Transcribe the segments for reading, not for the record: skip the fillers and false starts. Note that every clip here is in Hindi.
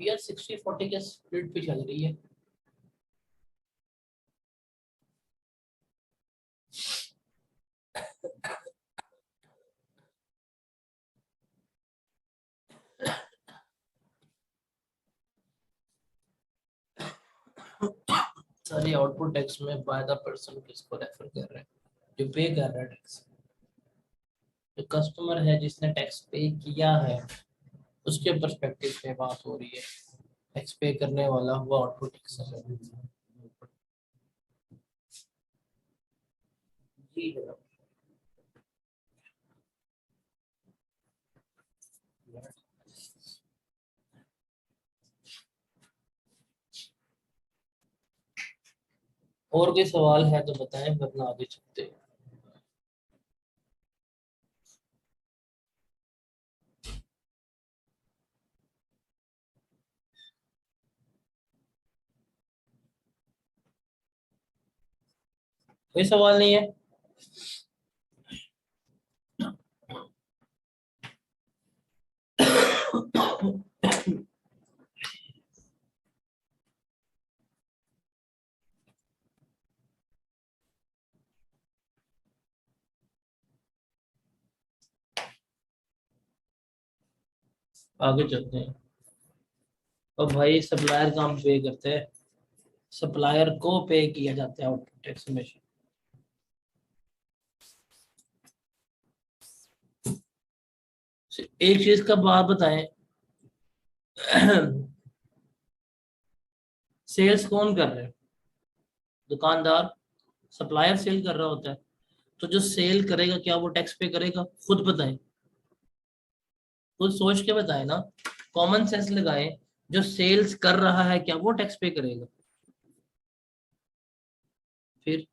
यार 60-40 के स्प्लिट पे चल रही है। सारी आउटपुट टैक्स में बाय द पर्सन किसको रेफर कर रहे हैं, जो पे कर रहा है टैक्स। जो कस्टमर है जिसने टैक्स पे किया है उसके पर्सपेक्टिव से बात हो रही है। टैक्स पे करने वाला हुआ आउटपुट टैक्स है। जी जनाब। और कोई सवाल है तो बताएं वरना आगे चलते हैं। कोई सवाल नहीं है? आगे चलते हैं। और भाई सप्लायर काम पे करते हैं, सप्लायर को पे किया जाता है आउटपुट टैक्स में। एक चीज का बात बताएं, सेल्स कौन कर रहे हैं? दुकानदार। सप्लायर सेल कर रहा होता है, तो जो सेल करेगा क्या वो टैक्स पे करेगा? खुद बताएं, खुद सोच के बताएं ना, कॉमन सेंस लगाएं। जो सेल्स कर रहा है क्या वो टैक्स पे करेगा? फिर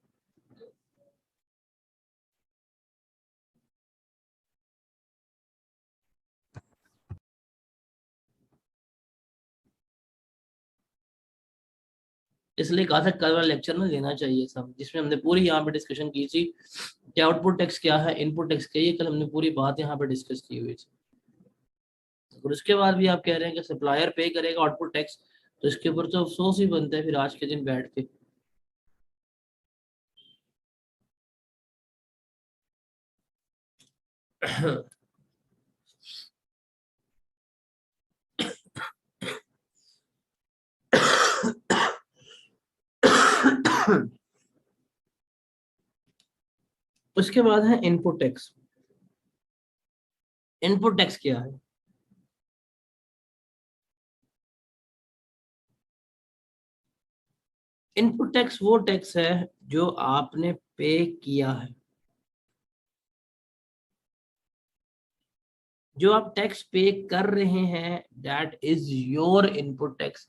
इसलिए कहा था कल वाला लेक्चर में लेना चाहिए सब, जिसमें हमने पूरी यहाँ पे डिस्कशन की थी कि आउटपुट टैक्स क्या है, इनपुट टैक्स क्या है। कल हमने पूरी बात यहाँ पे डिस्कस की हुई थी। और उसके बाद भी आप कह रहे हैं कि सप्लायर पे करेगा आउटपुट टैक्स, तो इसके ऊपर तो अफसोस ही बनता है फिर आज के दिन बैठ के। उसके बाद है इनपुट टैक्स। इनपुट टैक्स क्या है? इनपुट टैक्स वो टैक्स है जो आपने पे किया है, जो आप टैक्स पे कर रहे हैं, that is your input tax.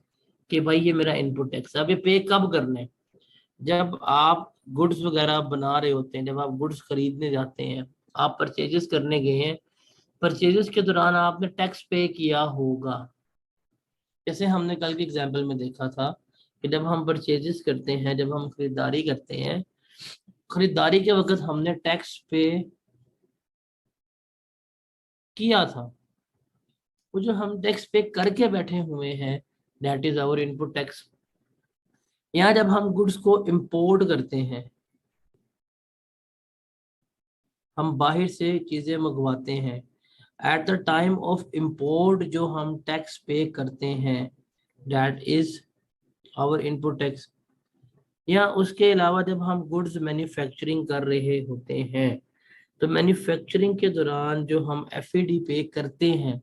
कि भाई ये मेरा इनपुट टैक्स है। अब ये पे कब करना है? जब आप गुड्स वगैरह बना रहे होते हैं, जब आप गुड्स खरीदने जाते हैं, आप परचेजेस करने गए हैं, परचेजेस के दौरान आपने टैक्स पे किया होगा। जैसे हमने कल के एग्जाम्पल में देखा था कि जब हम परचेजेस करते हैं, जब हम खरीदारी करते हैं, खरीदारी के वक्त हमने टैक्स पे किया था। वो जो हम टैक्स पे करके बैठे हुए हैं, that is our input tax. यहाँ जब हम गुड्स को इंपोर्ट करते हैं, हम बाहर से चीजें मंगवाते हैं, at the time of import जो हम टैक्स पे करते हैं, that is our input tax. या उसके अलावा जब हम गुड्स मैन्युफैक्चरिंग कर रहे होते हैं, तो मैन्युफैक्चरिंग के दौरान जो हम एफईडी पे करते हैं,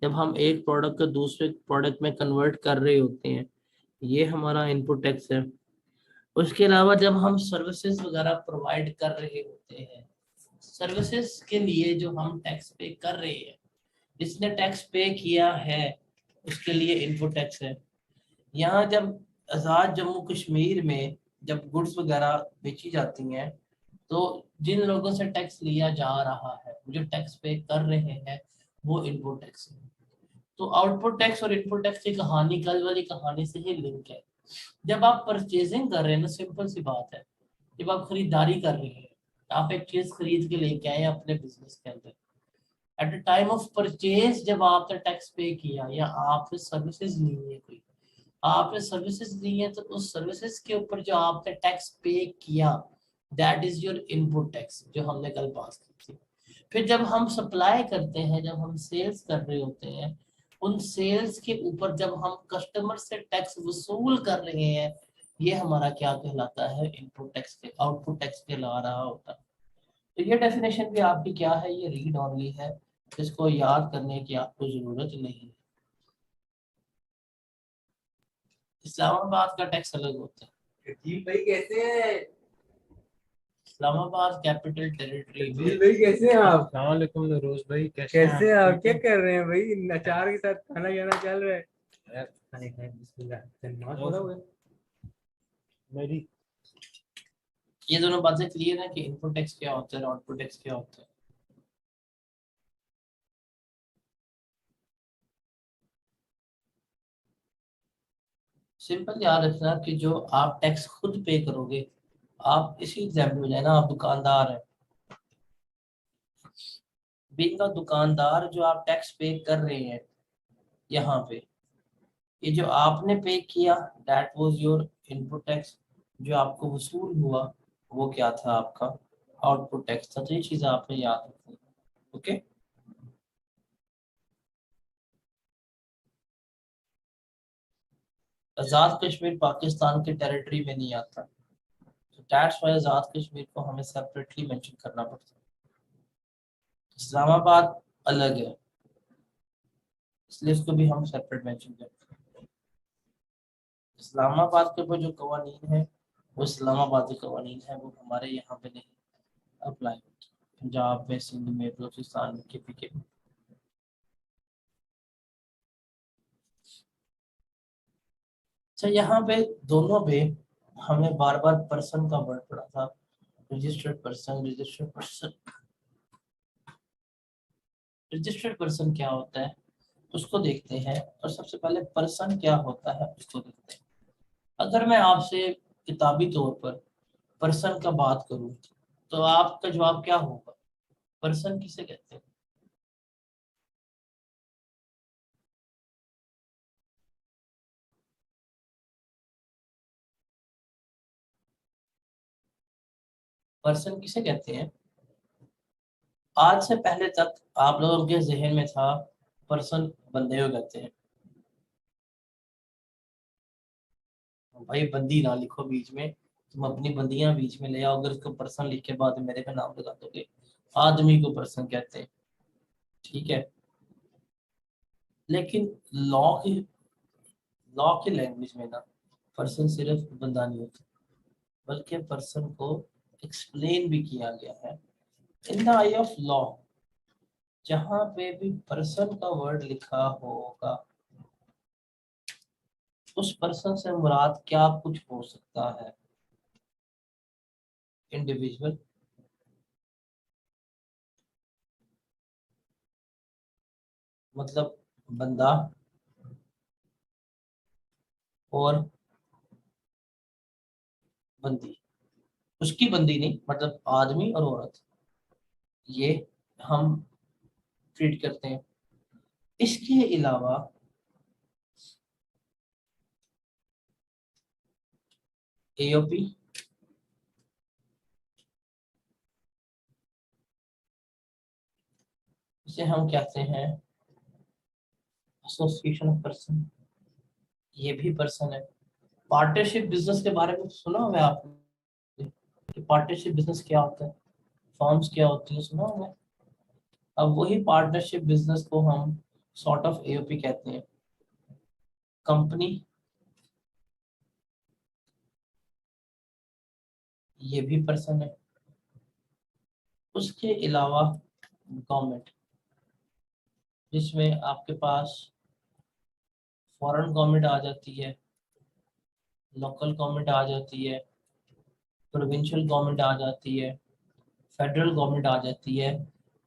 जब हम एक प्रोडक्ट को दूसरे प्रोडक्ट में कन्वर्ट कर रहे होते हैं, ये हमारा इनपुट टैक्स है। उसके अलावा जब हम सर्विसेज वगैरह प्रोवाइड कर रहे होते हैं, सर्विसेज के लिए जो हम टैक्स पे कर रहे हैं, जिसने टैक्स पे किया है उसके लिए इनपुट टैक्स है। यहाँ जब आज़ाद जम्मू कश्मीर में जब गुड्स वगैरह बेची जाती हैं, तो जिन लोगों से टैक्स लिया जा रहा है, जो टैक्स पे कर रहे हैं, वो इनपुट टैक्स है। तो आउटपुट टैक्स और इनपुट टैक्स की कहानी कल वाली कहानी से ही लिंक है। जब आप परचेजिंग कर रहे हैं ना, सिंपल सी बात है, जब आप खरीदारी कर रहे हैं, आप एक चीज खरीद के लेके आए अपने बिजनेस के अंदर, eight the time of purchase जब आपने टैक्स पे किया या आपने सर्विसेज ली है, कोई आपने सर्विसेज ली है, तो उस सर्विसेज के ऊपर जो आपने टैक्स पे किया that is your input tax, जो हमने कल पास की थी। फिर जब हम सप्लाई करते हैं, जब हम सेल्स कर रहे होते हैं, उन सेल्स के ऊपर जब हम कस्टमर से टैक्स वसूल कर रहे हैं, ये हमारा क्या कहलाता है, इनपुट टैक्स के आउटपुट टैक्स कहला रहा होता है। तो ये डेफिनेशन भी आपकी क्या है, ये रीड ऑनली है, इसको याद करने की आपको जरूरत नहीं है। इस्लामाबाद का टैक्स अलग होता है। जी भाई कैसे हैं? इस्लामाबाद कैपिटल टेरिटरी जी में। भाई कैसे हैं आप? अस्सलाम वालेकुम नरोज भाई, कैसे हैं कैसे हैं आप? ठीक क्या हैं? कर रहे हैं भाई? अचार के साथ खाना खाना चल रहा है। यार, खाने खाए बिस्मिल्लाह। नमाज और पढ़ा हुआ है? मेरी ये दोनों बातें क्लियर है कि इनपुट टैक्स क्या होता है और आउटपुट टैक्स क्या होता है। सिंपल याद रखना कि जो आप टैक्स खुद पे करोगे, आप इसी एग्जाम्पल में जाए ना, आप दुकानदार हैं, बीइंग अ दुकानदार जो आप टैक्स पे कर रहे हैं यहाँ पे, ये जो आपने पे किया that was your input tax, जो आपको वसूल हुआ वो क्या था, आपका आउटपुट टैक्स था। तो ये चीज़ आपने याद रखनी है। ओके, आज़ाद कश्मीर पाकिस्तान के टेरिटरी में नहीं आता, तो दैट्स वाई आज़ाद कश्मीर को हमें सेपरेटली मेंशन करना पड़ता है। इस्लामाबाद अलग है, इसलिए इसको भी हम सेपरेट मेंशन करते हैं। इस्लामाबाद के ऊपर जो कवानीन है वो इस्लामाबादी कवानीन है, वो हमारे यहाँ पे नहीं अप्लाई होते, पंजाब में, सिंध में, बलूचिस्तान में, केपी के में। अच्छा, यहाँ पे दोनों पे हमें बार बार पर्सन का वर्ड पड़ा था, registered person, registered person. Registered person क्या होता है उसको देखते हैं, और सबसे पहले पर्सन क्या होता है उसको देखते हैं। अगर मैं आपसे किताबी तौर पर पर्सन का बात करूं, तो आपका जवाब क्या होगा, पर्सन किसे कहते हैं? पर्सन किसे कहते हैं? आज से पहले तक आप लोगों के जहन में था पर्सन बंदे को कहते हैं। भाई बंदी ना लिखो बीच में, तुम अपनी बंदियां बीच में ले आओ, अगर उसको पर्सन लिख के बाद मेरे पे नाम लगा दोगे। आदमी को पर्सन कहते हैं, ठीक है। लेकिन लॉ की लैंग्वेज में ना, पर्सन सिर्फ बंदा नहीं होता, बल्कि पर्सन को एक्सप्लेन भी किया गया है in the I of law. जहां पे भी पर्सन का वर्ड लिखा होगा, उस पर्सन से मुराद क्या कुछ हो सकता है, इंडिविजुअल, मतलब बंदा, और बंदी, उसकी बंदी नहीं, मतलब आदमी और औरत, ये हम ट्रीट करते हैं। इसके अलावा एओपी, इसे हम कहते हैं एसोसिएशन ऑफ पर्सन, ये भी पर्सन है। पार्टनरशिप बिजनेस के बारे में तो सुना होगा आपने कि पार्टनरशिप बिजनेस क्या होता है, फर्म्स क्या होती है, सुना होगा। अब वही पार्टनरशिप बिजनेस को हम सॉर्ट ऑफ एओपी कहते हैं। कंपनी, ये भी पर्सन है। उसके अलावा गवर्नमेंट, जिसमें आपके पास फॉरेन गवर्नमेंट आ जाती है, लोकल गवर्नमेंट आ जाती है, प्रोविंशियल गवर्नमेंट आ जाती है, फेडरल गवर्नमेंट आ जाती है,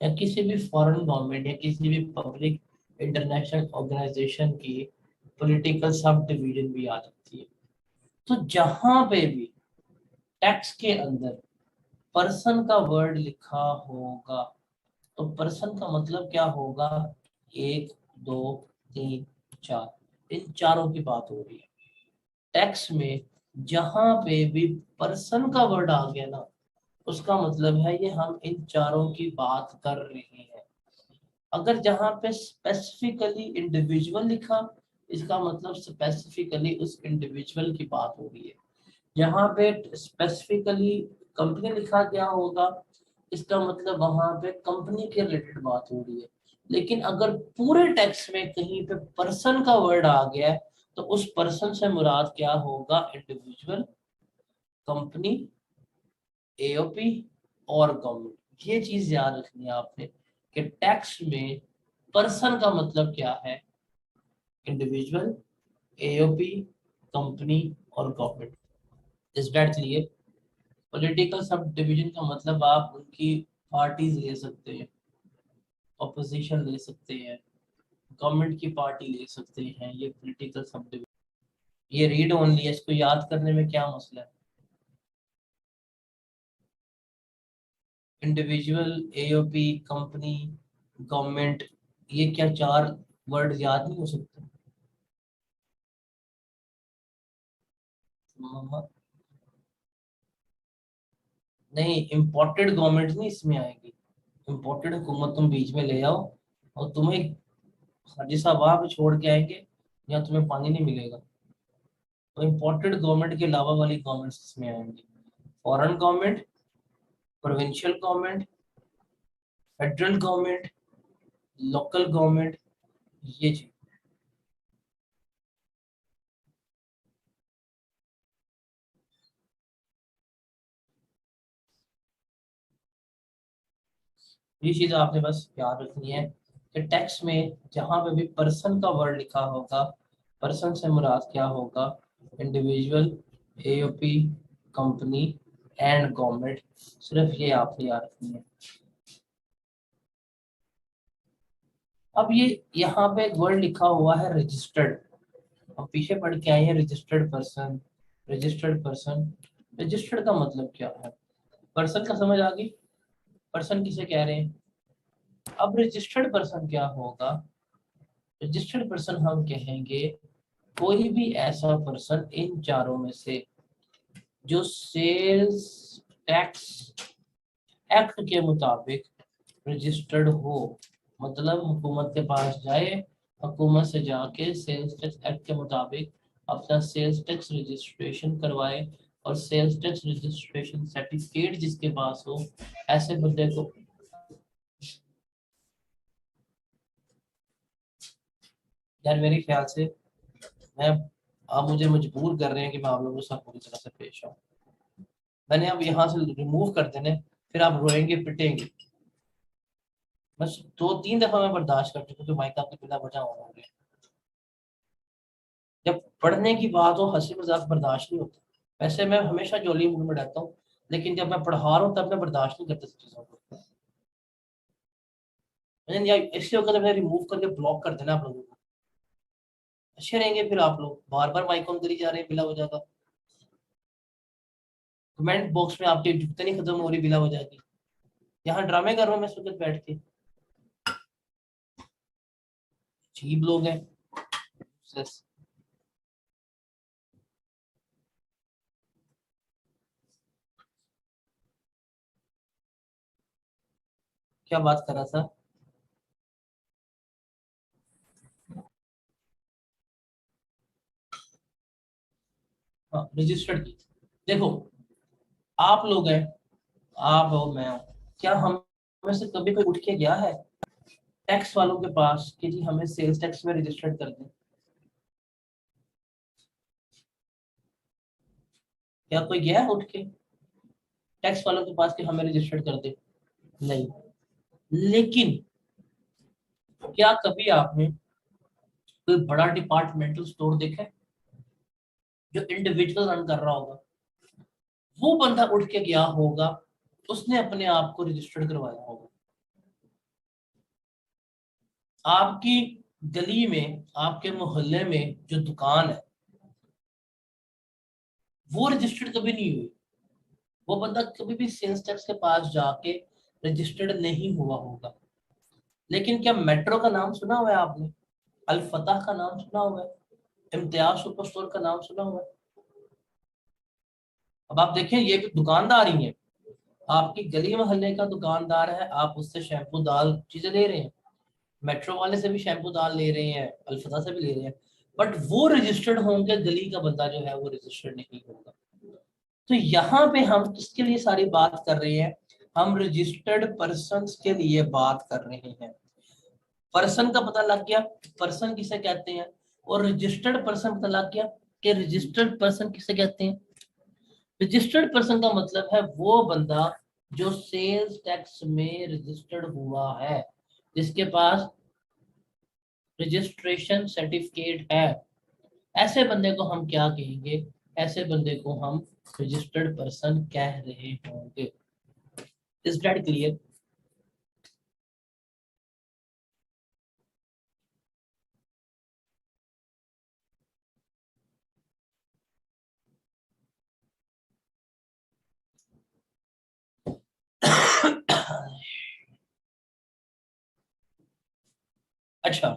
या किसी भी फॉरेन गवर्नमेंट या किसी भी पब्लिक इंटरनेशनल ऑर्गेनाइजेशन की पॉलिटिकल सब डिवीजन भी आ जाती है। तो जहां पे भी टैक्स के अंदर पर्सन का वर्ड लिखा होगा, तो पर्सन का मतलब क्या होगा, 1 2 3 4, इन चारों की बात हो रही है। टैक्स में जहां पे भी पर्सन का वर्ड आ गया ना, उसका मतलब है ये हम इन चारों की बात कर रहे हैं। अगर जहां पे स्पेसिफिकली इंडिविजुअल लिखा, इसका मतलब स्पेसिफिकली उस इंडिविजुअल की बात हो रही है। जहां पे स्पेसिफिकली कंपनी लिखा गया होगा, इसका मतलब वहां पे कंपनी के रिलेटेड बात हो रही है। लेकिन अगर पूरे टेक्स्ट में कहीं पे पर्सन का वर्ड आ गया है, तो उस पर्सन से मुराद क्या होगा, इंडिविजुअल, कंपनी, एओपी और गवर्नमेंट। ये चीज याद रखनी है आपने कि टैक्स में पर्सन का मतलब क्या है, इंडिविजुअल, एओपी, कंपनी और government. Is that clear? Political sub division का मतलब आप उनकी पार्टीज ले सकते हैं, ऑपोजिशन ले सकते हैं, गवर्नमेंट की पार्टी ले सकते हैं, ये पॉलिटिकल सब डिवीजन। ये रीड ओनली है, इसको याद करने में क्या मसला है। इंडिविजुअल, एओपी, कंपनी, गवर्नमेंट, ये क्या 4 वर्ड याद नहीं हो सकते? मम्मा, नहीं, इम्पोर्टेड गवर्नमेंट नहीं इसमें आएगी। इम्पोर्टेड हुकूमत तुम बीच में ले आओ और तुम्हें हाजी साहब वहां पे छोड़ के आएंगे, या तुम्हें पानी नहीं मिलेगा। तो इम्पोर्टेड गवर्नमेंट के अलावा वाली गवर्नमेंट इसमें आएंगी, foreign government, provincial government, federal government, local government, ये चीज। ये चीज आपने बस याद रखनी है कि टैक्स में जहां पे भी पर्सन का वर्ड लिखा होगा, पर्सन से मुराद क्या होगा, individual, AOP, company and government. सिर्फ ये आपने याद रखनी है। अब ये यहाँ पे एक वर्ड लिखा हुआ है रजिस्टर्ड। हम पीछे पढ़ के आए हैं registered person, registered person. Registered का मतलब क्या है, पर्सन का समझ आ गई, पर्सन किसे कह रहे हैं। अब रजिस्टर्ड पर्सन क्या होगा, रजिस्टर्ड पर्सन हम कहेंगे कोई भी ऐसा पर्सन इन चारों में से जो सेल्स टैक्स एक्ट के मुताबिक रजिस्टर्ड हो। मतलब हुकूमत के पास जाए, हुकूमत से जाके सेल्स टैक्स एक्ट के मुताबिक अपना सेल्स टैक्स रजिस्ट्रेशन करवाए, और सेल्स टैक्स रजिस्ट्रेशन सर्टिफिकेट जिसके पास हो, ऐसे बंदे को। यार मेरे ख्याल से मैं, आप मुझे मजबूर कर रहे हैं कि मैं आप लोगों के साथ पूरी तरह से पेश आऊँ। मैंने अब यहाँ से रिमूव कर देने, फिर आप रोएंगे पिटेंगे। बस 2-3 दफा मैं बर्दाश्त कर चुका, तो माइक आपके बिना वजह हो रहे हैं। जब पढ़ने की बात हो, हंसी मजाक बर्दाश्त नहीं होता। वैसे मैं हमेशा जोली मूड में रहता हूँ, लेकिन जब मैं पढ़ा रहा हूँ तब मैं बर्दाश्त नहीं करता चीजों को। मैंने इसलिए होकर मैंने रिमूव करके ब्लॉक कर देना आप लोगों को। अच्छे रहेंगे फिर आप लोग, बार बार माइक ऑन करी जा रहे हैं बिला वजह का। कमेंट बॉक्स में आपके जुगते नहीं खत्म हो रही बिला वजह की। यहाँ ड्रामे कर रहा हूँ मैं इस वक्त बैठ के। अजीब लोग हैं। क्या बात कर रहा था। हाँ, रजिस्टर्ड की। देखो, आप लोग हैं, आप हो, मैं हूँ, क्या हम में से कभी कोई उठ के गया है टैक्स वालों के पास कि जी हमें सेल्स टैक्स में रजिस्टर्ड कर दें? क्या कोई गया है उठ के टैक्स वालों के पास कि हमें रजिस्टर्ड कर दे? नहीं। लेकिन क्या कभी आपने कोई बड़ा डिपार्टमेंटल स्टोर देखा है जो इंडिविजुअल रन कर रहा होगा? वो बंदा उठ के गया होगा, उसने अपने आप को रजिस्टर्ड करवाया होगा। आपकी गली में, आपके मोहल्ले में जो दुकान है, वो रजिस्टर्ड कभी नहीं हुई। वो बंदा कभी भी सेल्स टैक्स के पास जाके रजिस्टर्ड नहीं हुआ होगा। लेकिन क्या मेट्रो का नाम सुना हुआ है आपने? अल फतह का नाम सुना हुआ है? इम्तियाज सुपर स्टोर का नाम सुना हुआ है? अब आप देखें, ये भी दुकानदार ही है, आपकी गली मोहल्ले का दुकानदार है, आप उससे शैम्पू दाल चीजें ले रहे हैं, मेट्रो वाले से भी शैम्पू दाल ले रहे हैं, अल्फता से भी ले रहे हैं, बट वो रजिस्टर्ड होंगे, गली का बंदा जो है वो रजिस्टर्ड नहीं होगा। तो यहाँ पे हम किसके लिए सारी बात कर रहे हैं? हम रजिस्टर्ड पर्सन के लिए बात कर रहे हैं। पर्सन का पता लग गया, पर्सन किसे कहते हैं, और रजिस्टर्ड पर्सन पता लग गया कि रजिस्टर्ड पर्सन किसे कहते हैं। रजिस्टर्ड पर्सन का मतलब है वो बंदा जो सेल्स टैक्स में रजिस्टर्ड हुआ है, जिसके पास रजिस्ट्रेशन सर्टिफिकेट है, ऐसे बंदे को हम क्या कहेंगे? ऐसे बंदे को हम रजिस्टर्ड पर्सन कह रहे होंगे। Is that clear? अच्छा,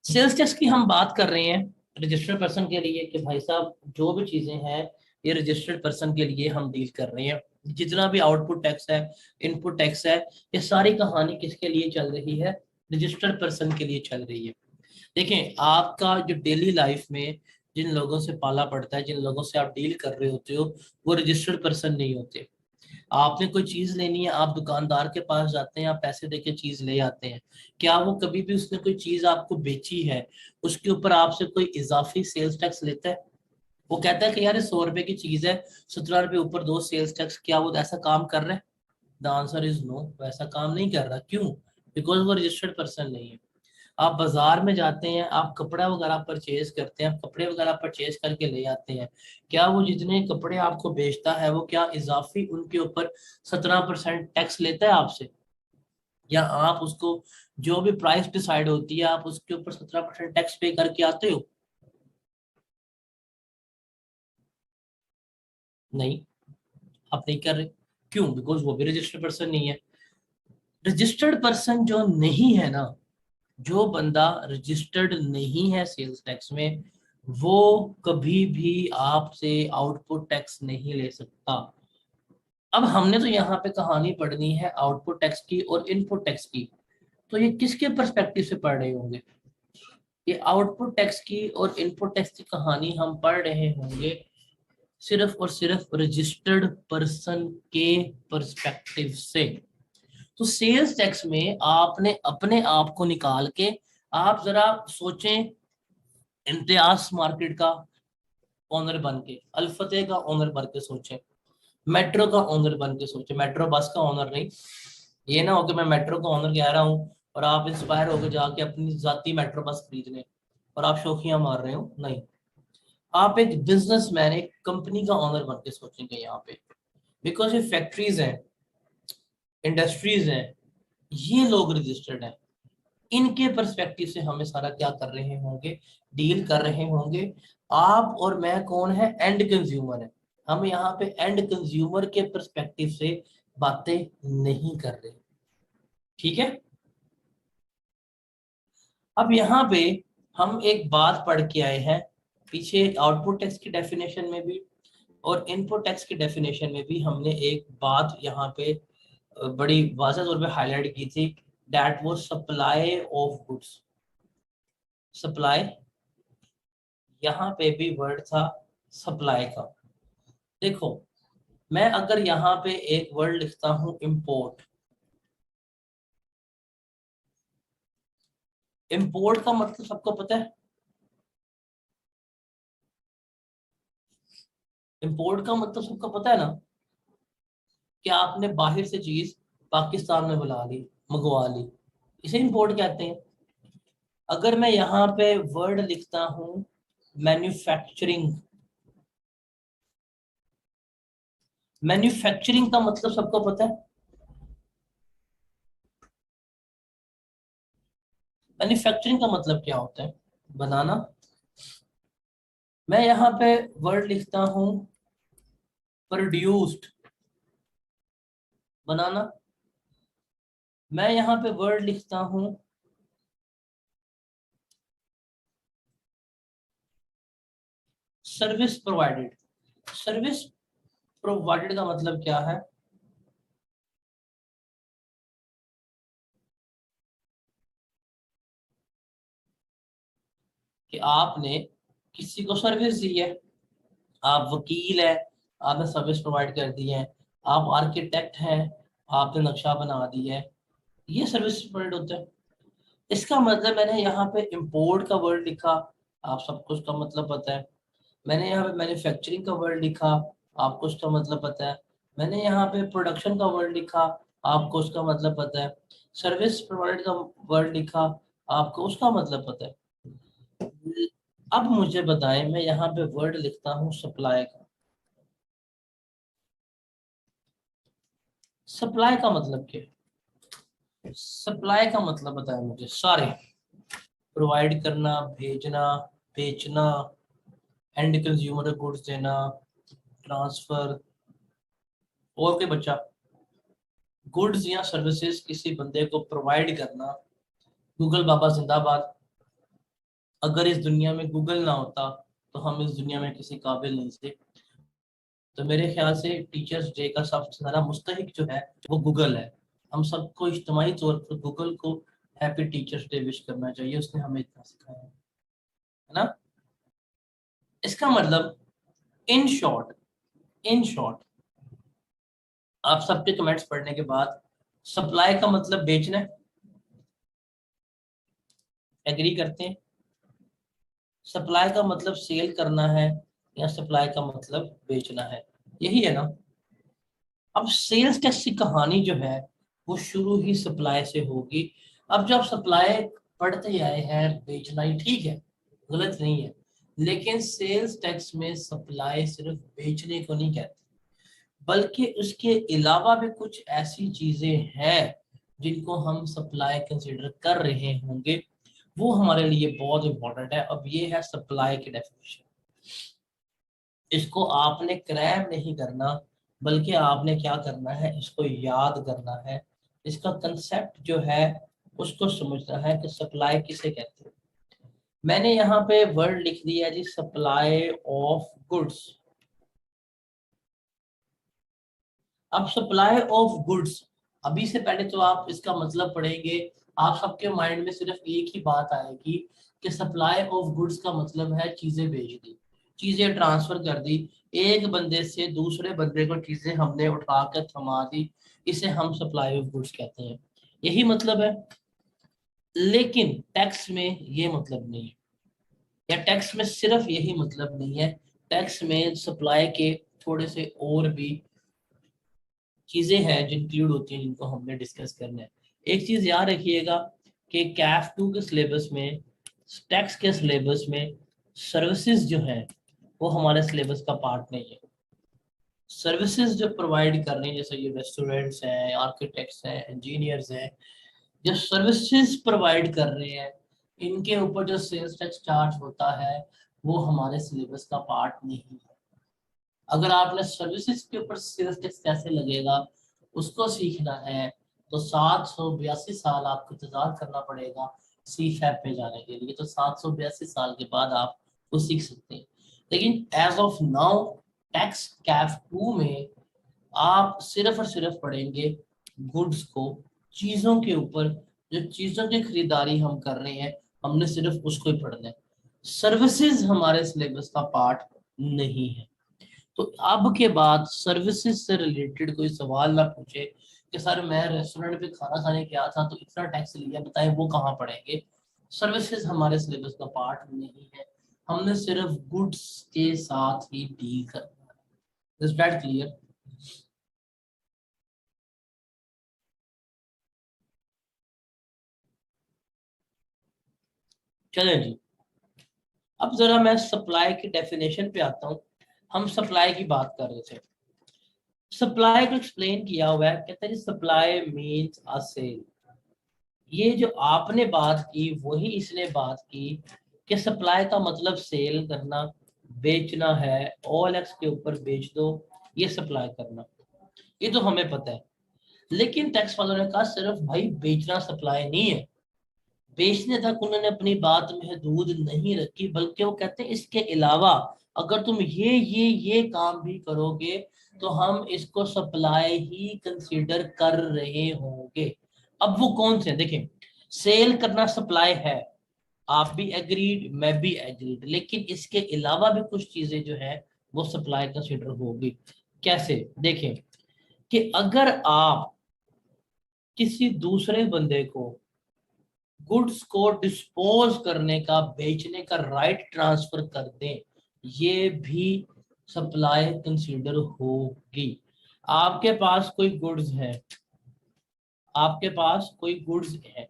सेल्स टैक्स की हम बात कर रहे हैं रजिस्टर्ड पर्सन के लिए कि भाई साहब जो भी चीजें हैं ये रजिस्टर्ड पर्सन के लिए हम डील कर रहे हैं। जितना भी आउटपुट टैक्स है, इनपुट टैक्स है, ये सारी कहानी किसके लिए चल रही है? रजिस्टर्ड पर्सन के लिए चल रही है। देखें, आपका जो डेली लाइफ में जिन लोगों से पाला पड़ता है, जिन लोगों से आप डील कर रहे होते हो, वो रजिस्टर्ड पर्सन नहीं होते। आपने कोई चीज लेनी है, आप दुकानदार के पास जाते हैं, आप पैसे देके चीज ले आते हैं, क्या वो कभी भी उसने कोई चीज आपको बेची है उसके ऊपर आपसे कोई इजाफी सेल्स टैक्स लेता है? वो कहता है कि यार 100 रुपए की चीज है, 17 रुपए ऊपर दो सेल्स टैक्स, क्या वो ऐसा काम कर रहा है? द आंसर इज नो, वो ऐसा काम नहीं कर रहा। क्यों? बिकॉज वो रजिस्टर्ड पर्सन नहीं है। आप बाजार में जाते हैं, आप कपड़ा वगैरह परचेज करते हैं, आप कपड़े वगैरह परचेज करके ले आते हैं, क्या वो जितने कपड़े आपको बेचता है वो क्या इजाफी उनके ऊपर 17% टैक्स लेता है आपसे? या आप उसको जो भी प्राइस डिसाइड होती है आप उसके ऊपर 17% टैक्स पे करके आते हो? नहीं, आप नहीं कर रहे। क्यों? बिकॉज वो भी रजिस्टर्ड पर्सन नहीं है। रजिस्टर्ड पर्सन जो नहीं है ना, जो बंदा रजिस्टर्ड नहीं है सेल्स टैक्स में, वो कभी भी आपसे आउटपुट टैक्स नहीं ले सकता। अब हमने तो यहाँ पे कहानी पढ़नी है आउटपुट टैक्स की और इनपुट टैक्स की, तो ये किसके पर्सपेक्टिव से पढ़ रहे होंगे? ये आउटपुट टैक्स की और इनपुट टैक्स की कहानी हम पढ़ रहे होंगे सिर्फ और सिर्फ रजिस्टर्ड पर्सन के पर्सपेक्टिव से। तो सेल्स टैक्स में आपने अपने आप को निकाल के, आप जरा सोचें, इम्तियाज मार्केट का ओनर बन के, अल्फते का ओनर बन के सोचें, मेट्रो का ओनर बन के सोचें, मेट्रो बस का ओनर नहीं। ये ना हो कि मैं मेट्रो का ओनर कह रहा हूँ और आप इंस्पायर होकर जाके अपनी जाती मेट्रो बस खरीद लें और आप शौकियां मार रहे हो, नहीं। आप एक बिजनेसमैन, एक कंपनी का ओनर बन के सोचेंगे यहाँ पे, बिकॉज ये फैक्ट्रीज हैं, इंडस्ट्रीज हैं, ये लोग रजिस्टर्ड हैं, इनके पर्सपेक्टिव से हमें सारा क्या कर रहे होंगे? डील कर रहे होंगे। आप और मैं कौन है? एंड कंज्यूमर है। हम यहाँ पे एंड कंज्यूमर के पर्सपेक्टिव से बातें नहीं कर रहे। ठीक है? अब यहाँ पे हम एक बात पढ़ के आए हैं, पीछे आउटपुट टैक्स की डेफिनेशन में भी और इनपुट टैक्स की डेफिनेशन में भी हमने एक बात यहाँ पे बड़ी वाज़ह तौर पे हाईलाइट की थी, दैट वो सप्लाई ऑफ गुड्स। सप्लाई, यहाँ पे भी वर्ड था सप्लाई का। देखो, मैं अगर यहाँ पे एक वर्ड लिखता हूं इंपोर्ट, इंपोर्ट का मतलब सबको पता है। इंपोर्ट का मतलब सबको पता है ना, कि आपने बाहर से चीज पाकिस्तान में बुला ली, मंगवा ली, इसे इंपोर्ट कहते हैं। अगर मैं यहाँ पे वर्ड लिखता हूं मैन्युफैक्चरिंग, मैन्युफैक्चरिंग का मतलब सबको पता है। मैन्युफैक्चरिंग का मतलब क्या होता है? बनाना। मैं यहाँ पे वर्ड लिखता हूं प्रोड्यूस्ड, बनाना। मैं यहाँ पे वर्ड लिखता हूँ सर्विस प्रोवाइडेड। सर्विस प्रोवाइडेड का मतलब क्या है? कि आपने किसी को सर्विस दी है, आप वकील है, आपने सर्विस प्रोवाइड कर दी है, आप आर्किटेक्ट हैं, आपने नक्शा बना दिया है, ये सर्विस प्रोवाइड होता है। इसका मतलब मैंने यहाँ पे इंपोर्ट का वर्ड लिखा, आप सबको उसका मतलब पता है। मैंने यहाँ पे मैन्युफैक्चरिंग का वर्ड लिखा, आपको उसका मतलब पता है। मैंने यहाँ पे प्रोडक्शन का वर्ड लिखा, आपको उसका मतलब पता है। सर्विस प्रोवाइड का वर्ड लिखा, आपको उसका मतलब पता है। अब मुझे बताएं, मैं यहाँ पे वर्ड लिखता हूँ सप्लाई का। सप्लाई का मतलब क्या है? सप्लाई का मतलब बताएं मुझे सारे। प्रोवाइड करना, भेजना, बेचना, एंड कंज्यूमर गुड्स देना, ट्रांसफर। और कोई बच्चा? गुड्स या सर्विसेज किसी बंदे को प्रोवाइड करना। गूगल बाबा जिंदाबाद। अगर इस दुनिया में गूगल ना होता तो हम इस दुनिया में किसी काबिल नहीं थे। तो मेरे ख्याल से टीचर्स डे का सबसे ज्यादा मुस्तहिक जो है वो गूगल है। हम सबको इज्तिमाई तौर पर गूगल को हैप्पी टीचर्स डे विश करना चाहिए, उसने हमें इतना सिखाया है ना। इसका मतलब इन शॉर्ट, इन शॉर्ट आप सबके कमेंट्स पढ़ने के बाद, सप्लाई का मतलब बेचना है, एग्री करते हैं? सप्लाई का मतलब सेल करना है या सप्लाई का मतलब बेचना है, यही है ना। अब सेल्स टैक्स की कहानी जो है वो शुरू ही सप्लाई से होगी। अब जब सप्लाई पढ़ते ही आए हैं, बेचना ही ठीक है, गलत नहीं है, लेकिन सेल्स टैक्स में सप्लाई सिर्फ बेचने को नहीं कहते, बल्कि उसके अलावा भी कुछ ऐसी चीजें हैं जिनको हम सप्लाई कंसिडर कर रहे होंगे, वो हमारे लिए बहुत इंपॉर्टेंट है। अब ये है सप्लाई की डेफिनेशन। इसको आपने क्रैम नहीं करना, बल्कि आपने क्या करना है, इसको याद करना है। इसका कंसेप्ट जो है उसको समझना है कि सप्लाई किसे कहते हैं। मैंने यहाँ पे वर्ड लिख दिया जी, सप्लाई ऑफ गुड्स। अब सप्लाई ऑफ गुड्स, अभी से पहले तो आप इसका मतलब पढ़ेंगे, आप सबके माइंड में सिर्फ एक ही बात आएगी कि सप्लाई ऑफ गुड्स का मतलब है चीजें बेच दी, चीजें ट्रांसफर कर दी, एक बंदे से दूसरे बंदे को चीजें हमने उठा कर थमा दी, इसे हम सप्लाई ऑफ गुड्स कहते हैं, यही मतलब है। लेकिन टैक्स में ये मतलब नहीं है, या टैक्स में सिर्फ यही मतलब नहीं है। टैक्स में सप्लाई के थोड़े से और भी चीजें हैं जो इंक्लूड होती हैं, जिनको हमने डिस्कस करना है। एक चीज याद रखिएगा कि कैफ 2 के सिलेबस में, टैक्स के सिलेबस में सर्विसेज जो है वो हमारे सिलेबस का पार्ट नहीं है। सर्विसेज जो प्रोवाइड कर रहे हैं, जैसे ये रेस्टोरेंट्स हैं, आर्किटेक्ट्स हैं, इंजीनियर्स हैं, जो सर्विसेज प्रोवाइड कर रहे हैं, इनके ऊपर जो सेल्स टैक्स चार्ज होता है वो हमारे सिलेबस का पार्ट नहीं है। अगर आपने सर्विसेज के ऊपर सेल्स टैक्स कैसे लगेगा उसको सीखना है, तो 782 साल आपको इंतजार करना पड़ेगा सी फैप पे जाने के लिए। तो 782 साल के बाद आप वो सीख सकते हैं। लेकिन एज ऑफ नाउ टैक्स कैफ 2 में आप सिर्फ और सिर्फ पढ़ेंगे गुड्स को, चीजों के ऊपर, जो चीजों की खरीदारी हम कर रहे हैं हमने सिर्फ उसको ही पढ़ना है। सर्विसेज हमारे सिलेबस का पार्ट नहीं है। तो अब के बाद सर्विसेज से रिलेटेड कोई सवाल ना पूछे कि सर मैं रेस्टोरेंट पे खाना खाने गया था तो इतना टैक्स लिया, बताएं वो कहाँ पड़ेंगे। सर्विसेज हमारे सिलेबस का पार्ट नहीं है, हमने सिर्फ गुड्स के साथ ही डील करना है। Is that clear? चलें जी, अब जरा मैं सप्लाई की डेफिनेशन पे आता हूँ। हम सप्लाई की बात कर रहे थे, सप्लाई को एक्सप्लेन किया हुआ है, कहते हैं सप्लाई मीन्स अ सेल। ये जो आपने बात की वही इसने बात की कि सप्लाई का मतलब सेल करना, बेचना है, OLX के ऊपर बेच दो, ये सप्लाई करना, ये तो हमें पता है। लेकिन टैक्स वालों ने कहा सिर्फ भाई बेचना सप्लाई नहीं है, बेचने तक उन्होंने अपनी बात महदूद नहीं रखी, बल्कि वो कहते हैं इसके अलावा अगर तुम ये काम भी करोगे तो हम इसको सप्लाई ही कंसीडर कर रहे होंगे। अब वो कौन से देखें, सेल करना सप्लाई है, आप भी एग्रीड मैं भी एग्रीड, लेकिन इसके अलावा भी कुछ चीजें जो है वो सप्लाई कंसीडर होगी। कैसे देखें कि अगर आप किसी दूसरे बंदे को गुड्स को डिस्पोज करने का, बेचने का राइट ट्रांसफर कर दें, ये भी सप्लाई कंसीडर होगी। आपके पास कोई गुड्स है, आपके पास कोई गुड्स है,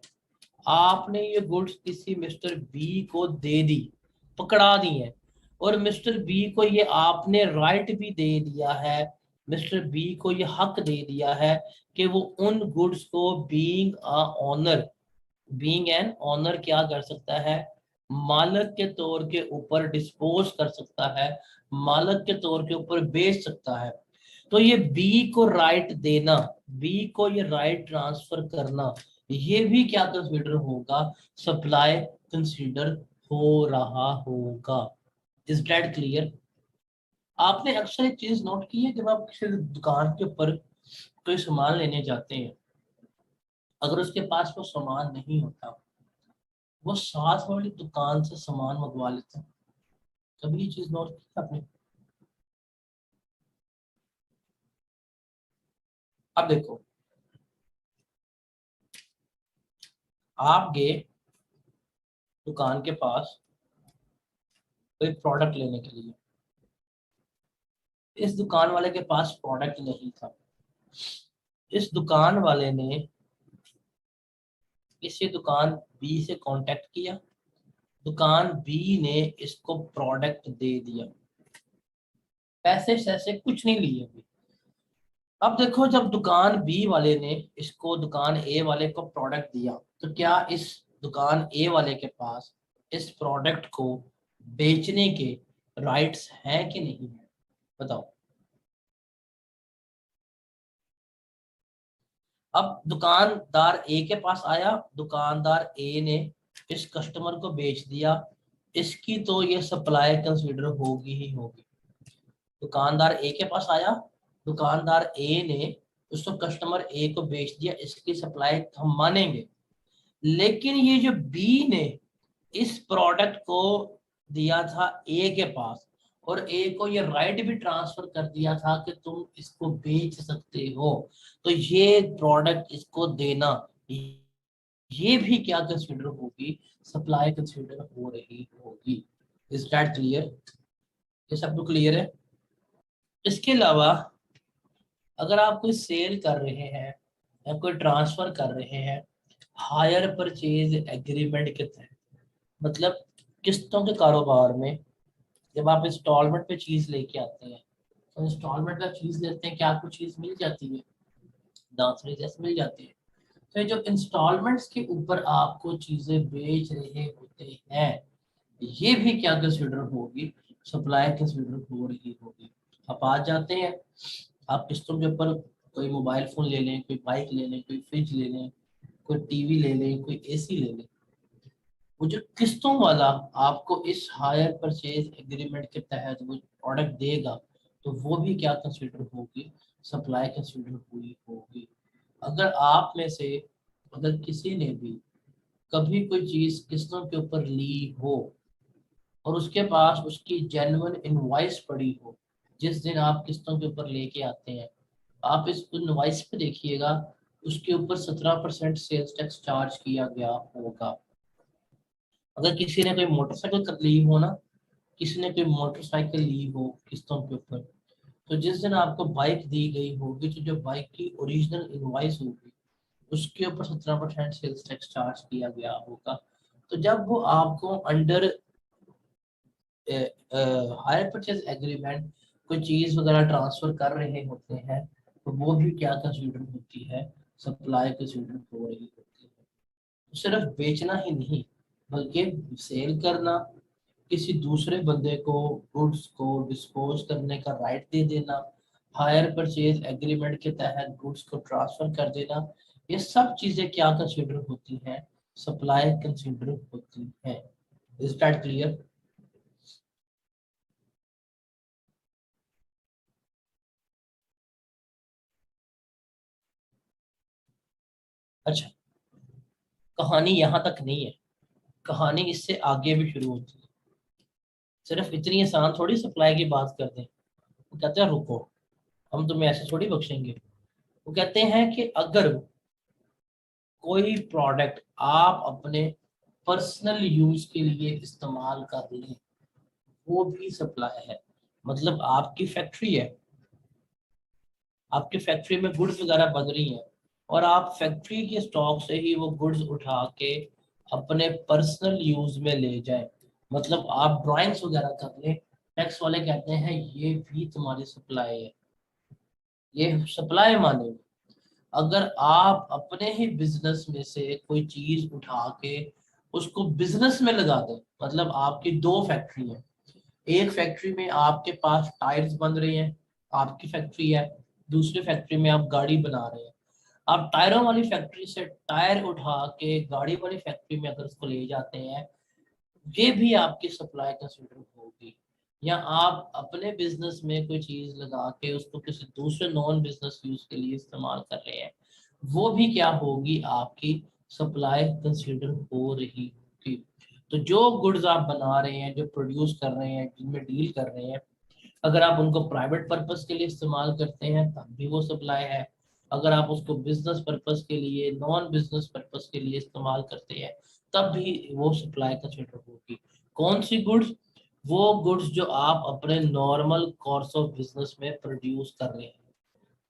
आपने ये गुड्स किसी मिस्टर बी को दे दी, पकड़ा दी है, और मिस्टर बी को ये आपने राइट भी दे दिया है, मिस्टर बी को ये हक दे दिया है कि वो उन गुड्स को being a owner, being an owner क्या कर सकता है, मालिक के तौर के ऊपर डिस्पोज कर सकता है, मालिक के तौर के ऊपर बेच सकता है। तो ये बी को राइट देना, बी को ये राइट ट्रांसफर करना, ये भी क्या कंसीडर होगा, सप्लाई कंसीडर हो रहा होगा। Is that clear? आपने अक्सर एक चीज नोट की है, जब आप किसी दुकान के ऊपर कोई सामान लेने जाते हैं, अगर उसके पास वो सामान नहीं होता, वो साथ वाली दुकान से सामान मंगवा लेते हैं। कभी ये चीज नोट की आपने? अब देखो, आप गए दुकान के पास कोई प्रोडक्ट लेने के लिए, इस दुकान वाले के पास प्रोडक्ट नहीं था, इस दुकान वाले ने किसी दुकान बी से कांटेक्ट किया, दुकान बी ने इसको प्रोडक्ट दे दिया, पैसे सैसे कुछ नहीं लिए अभी। अब देखो, जब दुकान बी वाले ने इसको दुकान ए वाले को प्रोडक्ट दिया, तो क्या इस दुकान ए वाले के पास इस प्रोडक्ट को बेचने के राइट्स हैं कि नहीं है? बताओ। अब दुकानदार ए के पास आया, दुकानदार ए ने इस कस्टमर को बेच दिया, इसकी तो ये सप्लाई कंसीडर होगी ही होगी। दुकानदार ए के पास आया, दुकानदार ए ने उसको कस्टमर ए को बेच दिया, इसकी सप्लाई हम मानेंगे। लेकिन ये जो बी ने इस प्रोडक्ट को दिया था ए के पास, और ए को ये राइट भी ट्रांसफर कर दिया था कि तुम इसको बेच सकते हो, तो ये प्रोडक्ट इसको देना, ये भी क्या कंसीडर होगी, सप्लाई कंसीडर हो रही होगी। Is that clear? ये सब तो क्लियर है? इसके अलावा अगर आप कोई सेल कर रहे हैं या कोई ट्रांसफर कर रहे हैं हायर परचेज एग्रीमेंट के तहत, मतलब किस्तों के कारोबार में, जब आप इंस्टॉलमेंट पे चीज लेके आते हैं, तो इंस्टॉलमेंट का चीज लेते हैं, क्या आपको चीज मिल जाती है, दांतरी जैसे मिल जाती है। तो ये जो इंस्टॉलमेंट्स के ऊपर आपको चीजें बेच रहे होते हैं, ये भी क्या कंसिडर होगी, सप्लाई कंसिडर हो रही होगी। आप आज जाते हैं, आप किस्तों के ऊपर कोई मोबाइल फोन ले लें, कोई बाइक ले लें, कोई फ्रिज ले लें, कोई टीवी ले लें, कोई एसी ले लें, वो जो किस्तों वाला आपको इस हायर परचेज एग्रीमेंट के तहत वो प्रोडक्ट देगा, तो वो भी क्या कंसिडर होगी, सप्लाई कंसिडर हुई होगी। अगर आप में से अगर किसी ने भी कभी कोई चीज किस्तों के ऊपर ली हो और उसके पास उसकी जेन्युइन इनवॉइस पड़ी हो, जिस दिन आप किस्तों के ऊपर लेके आते हैं, आप इस इनवॉइस पे देखिएगा, उसके ऊपर 17% सेल्स टैक्स चार्ज किया गया होगा। अगर किसी ने कोई मोटरसाइकिल कर ली हो ना, किसी ने कोई मोटरसाइकिल ली हो किस्तों के ऊपर, तो जिस दिन आपको बाइक दी गई होगी, तो जो बाइक की ओरिजिनल इनवॉइस होगी उसके ऊपर 17% सेल्स टैक्स चार्ज किया गया होगा। तो जब वो आपको अंडर हायर परचेज एग्रीमेंट कोई चीज वगैरह ट्रांसफर कर रहे होते हैं, तो वो भी क्या कंसीडर होती है, सप्लाई कंसीडर हो रही होती है। तो सिर्फ बेचना ही नहीं, बल्कि सेल करना, किसी दूसरे बंदे को गुड्स को डिस्पोज करने का राइट दे देना, हायर परचेज एग्रीमेंट के तहत गुड्स को ट्रांसफर कर देना, ये सब चीजें क्या कंसीडर होती हैं, सप्लाई कंसीडर होती हैं। Is that clear? अच्छा, कहानी यहाँ तक नहीं है, कहानी इससे आगे भी शुरू होती है। सिर्फ इतनी आसान थोड़ी सप्लाई की बात कर दें। वो कहते हैं रुको, हम तुम्हें ऐसे थोड़ी बख्शेंगे। वो कहते हैं कि अगर कोई प्रोडक्ट आप अपने पर्सनल यूज के लिए इस्तेमाल कर लें, वो भी सप्लाई है। मतलब आपकी फैक्ट्री है, आपकी फैक्ट्री में गुड्स वगैरह बन रही हैं, और आप फैक्ट्री के स्टॉक से ही वो गुड्स उठा के अपने पर्सनल यूज में ले जाएं, मतलब आप ड्राइंग्स वगैरह कर लें, टैक्स वाले कहते हैं ये भी तुम्हारी सप्लाई है, ये सप्लाई मानेंगे। अगर आप अपने ही बिजनेस में से कोई चीज उठा के उसको बिजनेस में लगा दें, मतलब आपकी दो फैक्ट्री है, एक फैक्ट्री में आपके पास टायर्स बन रहे हैं, आपकी फैक्ट्री है, दूसरी फैक्ट्री में आप गाड़ी बना रहे हैं, आप टायरों वाली फैक्ट्री से टायर उठा के गाड़ी वाली फैक्ट्री में अगर उसको ले जाते हैं, ये भी आपकी सप्लाई कंसिडर होगी। या आप अपने बिजनेस में कोई चीज लगा के उसको किसी दूसरे नॉन बिजनेस यूज के लिए इस्तेमाल कर रहे हैं, वो भी क्या होगी, आपकी सप्लाई कंसिडर हो रही होगी। तो जो गुड्स आप बना रहे हैं, जो प्रोड्यूस कर रहे हैं, जिनमें डील कर रहे हैं, अगर आप उनको प्राइवेट पर्पस के लिए इस्तेमाल करते हैं तब भी वो सप्लाई है। अगर आप उसको बिजनेस पर्पस के लिए, नॉन बिजनेस पर्पस के लिए इस्तेमाल करते हैं, तब भी वो सप्लाई कंसिडर होगी। कौन सी गुड्स? वो गुड्स जो आप अपने नॉर्मल कोर्स ऑफ बिजनेस में प्रोड्यूस कर रहे हैं,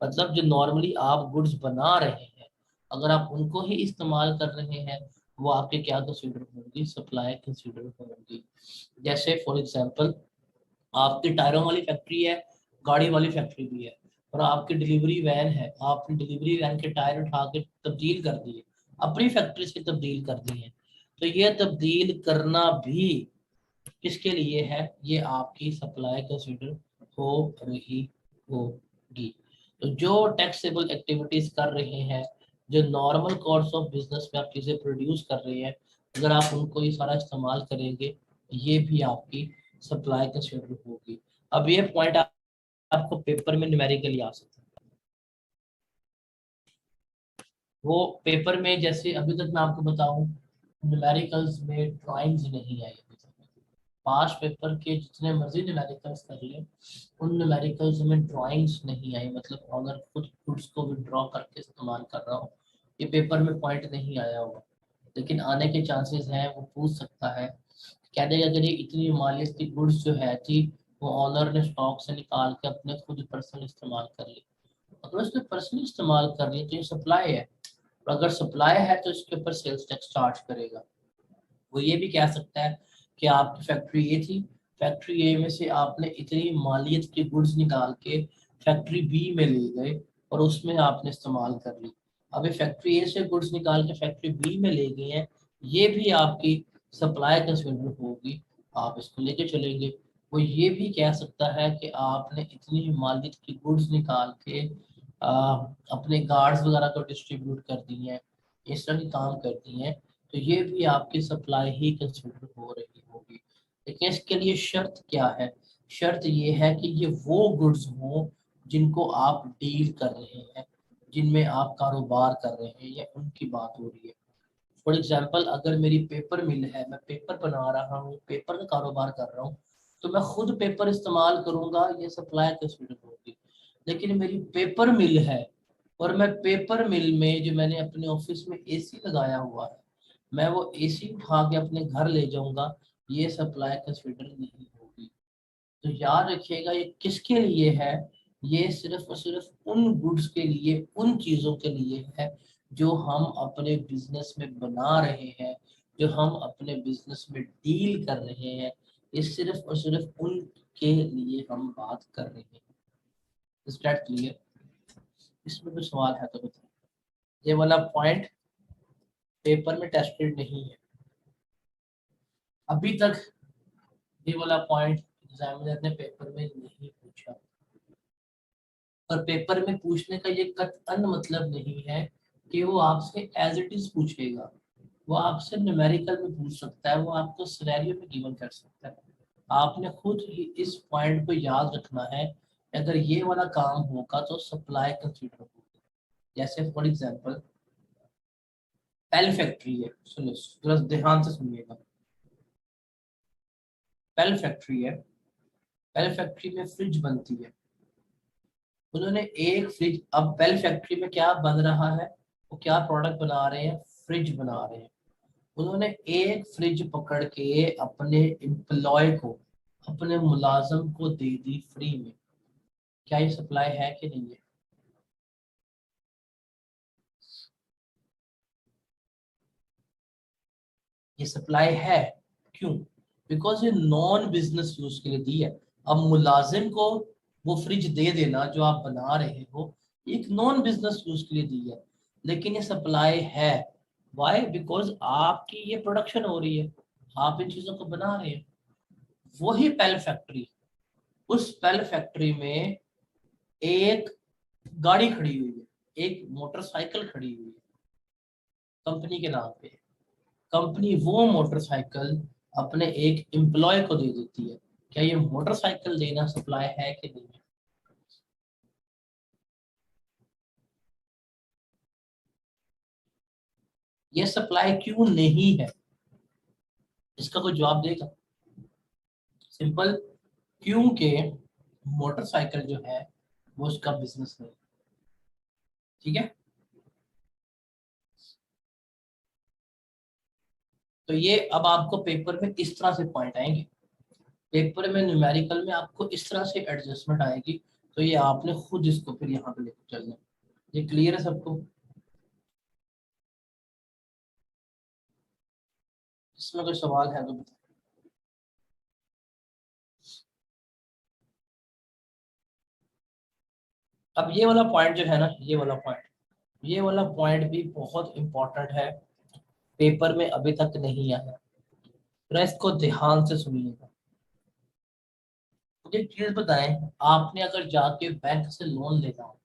मतलब जो नॉर्मली आप गुड्स बना रहे हैं, अगर आप उनको ही इस्तेमाल कर रहे हैं, वो आपके क्या कंसिडर होंगी, सप्लाई कंसिडर होंगी। जैसे फॉर एग्जांपल, आपकी टायरों वाली फैक्ट्री है, गाड़ी वाली फैक्ट्री भी है, और आपकी डिलीवरी वैन है, आपने डिलीवरी वैन के टायर उठा के तब्दील कर दिए, अपनी फैक्ट्री से तब्दील कर दिए हैं, तो ये तब्दील करना भी किसके लिए है, ये आपकी सप्लाई कंसिडर हो रही होगी। तो जो टैक्सेबल एक्टिविटीज कर रहे हैं, जो नॉर्मल कोर्स ऑफ बिजनेस में आप चीजें प्रोड्यूस कर रहे हैं, अगर आप उनको ये सारा इस्तेमाल करेंगे, ये भी आपकी सप्लाई कंसिडर होगी। अब ये पॉइंट आपको पेपर में न्यूमेरिकली आ सकता है। वो पेपर में, जैसे अभी तक मैं आपको बताऊं, न्यूमेरिकल्स में ड्राइंग्स नहीं आई अभी तक। पास पेपर के जितने मर्जी न्यूमेरिकल्स कर ले, उन न्यूमेरिकल्स में ड्राइंग्स नहीं आई, मतलब ऑनर खुद गुड्स को विड्रॉ करके इस्तेमाल कर रहा हो, ये पेपर में पॉइंट नहीं आया हुआ, लेकिन आने के चांसेस हैं। वो पूछ सकता है, कह देगा अगर ये इतनी मालियत की गुड्स जो है थी, वो ऑनर ने स्टॉक से निकाल के अपने खुद पर्सनल इस्तेमाल कर ली, अगर उसने पर्सनल इस्तेमाल कर लिया तो ये सप्लाई है, और अगर सप्लाई है तो इसके ऊपर सेल्स टैक्स चार्ज करेगा। वो ये भी कह सकता है कि आपकी फैक्ट्री ए थी, फैक्ट्री ए में से आपने इतनी मालियत के गुड्स निकाल के फैक्ट्री बी में ले गए और उसमें आपने इस्तेमाल कर ली। अब ये फैक्ट्री ए से गुड्स निकाल के फैक्ट्री बी में ले गए हैं, ये भी आपकी सप्लाई कंसिडर होगी, आप इसको लेके चलेंगे। वो ये भी कह सकता है कि आपने इतनी मालियत की गुड्स निकाल के अपने गार्ड्स वगैरह को डिस्ट्रीब्यूट कर दी हैं, इस तरह की काम कर दी हैं, तो ये भी आपकी सप्लाई ही कंसिडर हो रही होगी। लेकिन इसके लिए शर्त क्या है? शर्त ये है कि ये वो गुड्स हों जिनको आप डील कर रहे हैं, जिनमें आप कारोबार कर रहे हैं, या उनकी बात हो रही है। फॉर एग्जाम्पल, अगर मेरी पेपर मिल है, मैं पेपर बना रहा हूँ, पेपर का कारोबार कर रहा हूँ, तो मैं खुद पेपर इस्तेमाल करूंगा, ये सप्लाई कंसिडर होगी। लेकिन मेरी पेपर मिल है और मैं पेपर मिल में, जो मैंने अपने ऑफिस में एसी लगाया हुआ है, मैं वो एसी उठा के अपने घर ले जाऊंगा, ये सप्लाई कंसिडर नहीं होगी। तो याद रखिएगा, ये किसके लिए है? ये सिर्फ और सिर्फ उन गुड्स के लिए, उन चीजों के लिए है जो हम अपने बिजनेस में बना रहे हैं, जो हम अपने बिजनेस में डील कर रहे हैं, ये सिर्फ और सिर्फ उनके लिए हम बात कर रहे हैं। Is that clear? इसमें कोई सवाल है तो बताइए। ये वाला पॉइंट पेपर में टेस्टेड नहीं है अभी तक, ये वाला पॉइंट एग्जामिनर ने पेपर में नहीं पूछा। और पेपर में पूछने का ये कतई मतलब नहीं है कि वो आपसे एज इट इज पूछेगा, वो आपसे न्यूमेरिकल में पूछ सकता है, वो आपको सिनेरियो में गिवन कर सकता है। आपने खुद ही इस पॉइंट को याद रखना है, अगर ये वाला काम होगा तो सप्लाई कंसीडर होगी। जैसे फॉर एग्जांपल पेल फैक्ट्री है, सुनो थोड़ा ध्यान से सुनिएगा। पेल फैक्ट्री है, पेल फैक्ट्री में फ्रिज बनती है। उन्होंने एक फ्रिज, अब पेल फैक्ट्री में क्या बन रहा है, वो क्या प्रोडक्ट बना रहे हैं, फ्रिज बना रहे हैं। उन्होंने एक फ्रिज पकड़ के अपने एम्प्लॉय को, अपने मुलाजिम को दे दी फ्री में। क्या ये सप्लाई है कि नहीं है? ये सप्लाई है। क्यों? बिकॉज ये नॉन बिजनेस यूज के लिए दी है। अब मुलाजिम को वो फ्रिज दे देना जो आप बना रहे हो, एक नॉन बिजनेस यूज के लिए दी है, लेकिन ये सप्लाई है। वाई? बिकॉज आपकी ये प्रोडक्शन हो रही है, आप इन चीजों को बना रहे हैं। वही पेल फैक्ट्री, उस पेल फैक्ट्री में एक गाड़ी खड़ी हुई है, एक मोटरसाइकिल खड़ी हुई है कंपनी के नाम पे। कंपनी वो मोटरसाइकिल अपने एक एम्प्लॉय को दे देती है। क्या ये मोटरसाइकिल देना सप्लाई है कि नहीं है? ये सप्लाई क्यों नहीं है? इसका कोई जवाब देगा? सिंपल, क्योंकि मोटरसाइकिल जो है वो उसका बिजनेस नहीं। ठीक है, तो ये अब आपको पेपर में इस तरह से पॉइंट आएंगे, पेपर में न्यूमेरिकल में आपको इस तरह से एडजस्टमेंट आएगी। तो ये आपने खुद इसको फिर यहाँ पे लेकर चलना है। ये क्लियर है सबको? इसमें कोई सवाल है तो बताओ। अब ये वाला पॉइंट जो है ना, ये वाला पॉइंट भी बहुत इंपॉर्टेंट है, पेपर में अभी तक नहीं आया। तो इसको ध्यान से सुनिएगा। मुझे एक चीज बताएं, आपने अगर जाके बैंक से लोन लेना हो,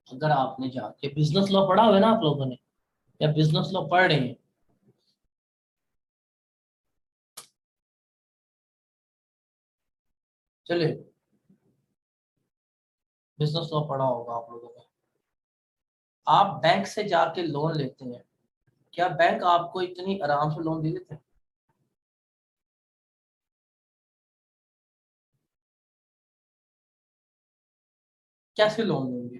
अगर आपने जाके, बिजनेस लॉ पढ़ा हुआ है ना आप लोगों ने, या बिजनेस लॉ पढ़ रहे हैं? चलिए, बिजनेस लॉ पढ़ा होगा आप लोगों ने। आप बैंक से जाके लोन लेते हैं, क्या बैंक आपको इतनी आराम से लोन दे देते हैं? कैसे लोन देंगे?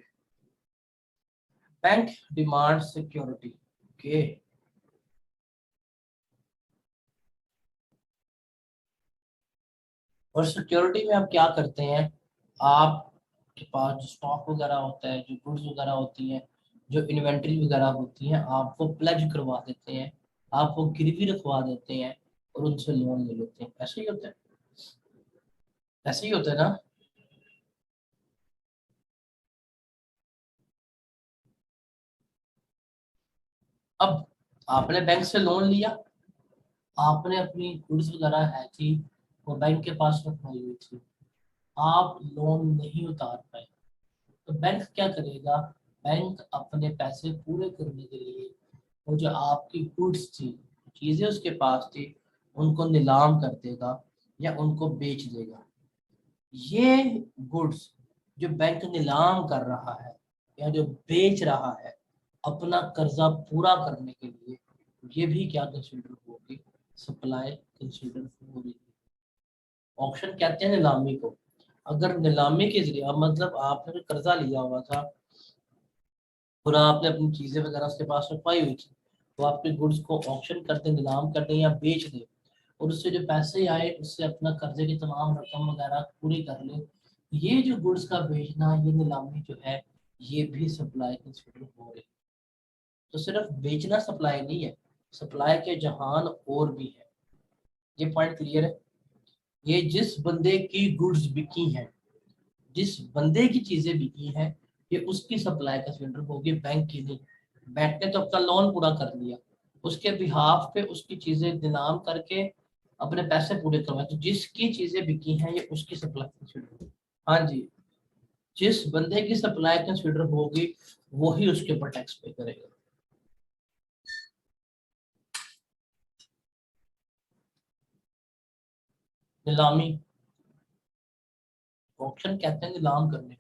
Bank demand security. ओके, और सिक्योरिटी में आप क्या करते हैं, आपके पास जो स्टॉक वगैरह होता है, जो गुड्स वगैरह होती हैं, जो इन्वेंट्री वगैरह होती हैं, आपको प्लेज करवा देते हैं, आपको गिरवी रखवा देते हैं और उनसे लोन ले लेते हैं। ऐसे ही होता है, ऐसे ही होता है ना? अब आपने बैंक से लोन लिया, आपने अपनी गुड्स वगैरह है थी, वो बैंक के पास रखवाई हुई थी, आप लोन नहीं उतार पाए, तो बैंक क्या करेगा? बैंक अपने पैसे पूरे करने के लिए वो जो आपकी गुड्स थी, चीजें उसके पास थी, उनको नीलाम कर देगा या उनको बेच देगा। ये गुड्स जो बैंक नीलाम कर रहा है या जो बेच रहा है अपना कर्जा पूरा करने के लिए, ये भी क्या कंसिडर होगी? सप्लाई कंसिडर होगी। ऑप्शन कहते हैं नीलामी को। अगर नीलामी के जरिए, अब मतलब आपने कर्जा लिया हुआ था और आपने अपनी चीजें वगैरह उसके पास रखवाई हुई थी, तो आपके गुड्स को ऑक्शन कर दे, नीलाम कर दे या बेच दे, और उससे जो पैसे आए उससे अपना कर्जे की तमाम रकम वगैरह पूरी कर ले, ये जो गुड्स का बेचना, ये नीलामी जो है, ये भी सप्लाई कंसिडर हो रही है। तो सिर्फ बेचना सप्लाई नहीं है, सप्लाई के जहान और भी है। ये पॉइंट क्लियर है? ये जिस बंदे की गुड्स बिकी हैं, जिस बंदे की चीजें बिकी हैं, ये उसकी सप्लाई कंसिडर होगी, बैंक की नहीं। बैंक ने तो अपना लोन पूरा कर लिया, उसके बिहाफ पे उसकी चीजें नीलाम करके अपने पैसे पूरे करवाए, तो जिसकी चीजें बिकी हैं ये उसकी सप्लाई कंसिडर होगी। हाँ जी, जिस बंदे की सप्लाई कंसिडर होगी वही उसके ऊपर टैक्स पे करेगा। नीलामी, ऑप्शन कहते हैं नीलाम करने को।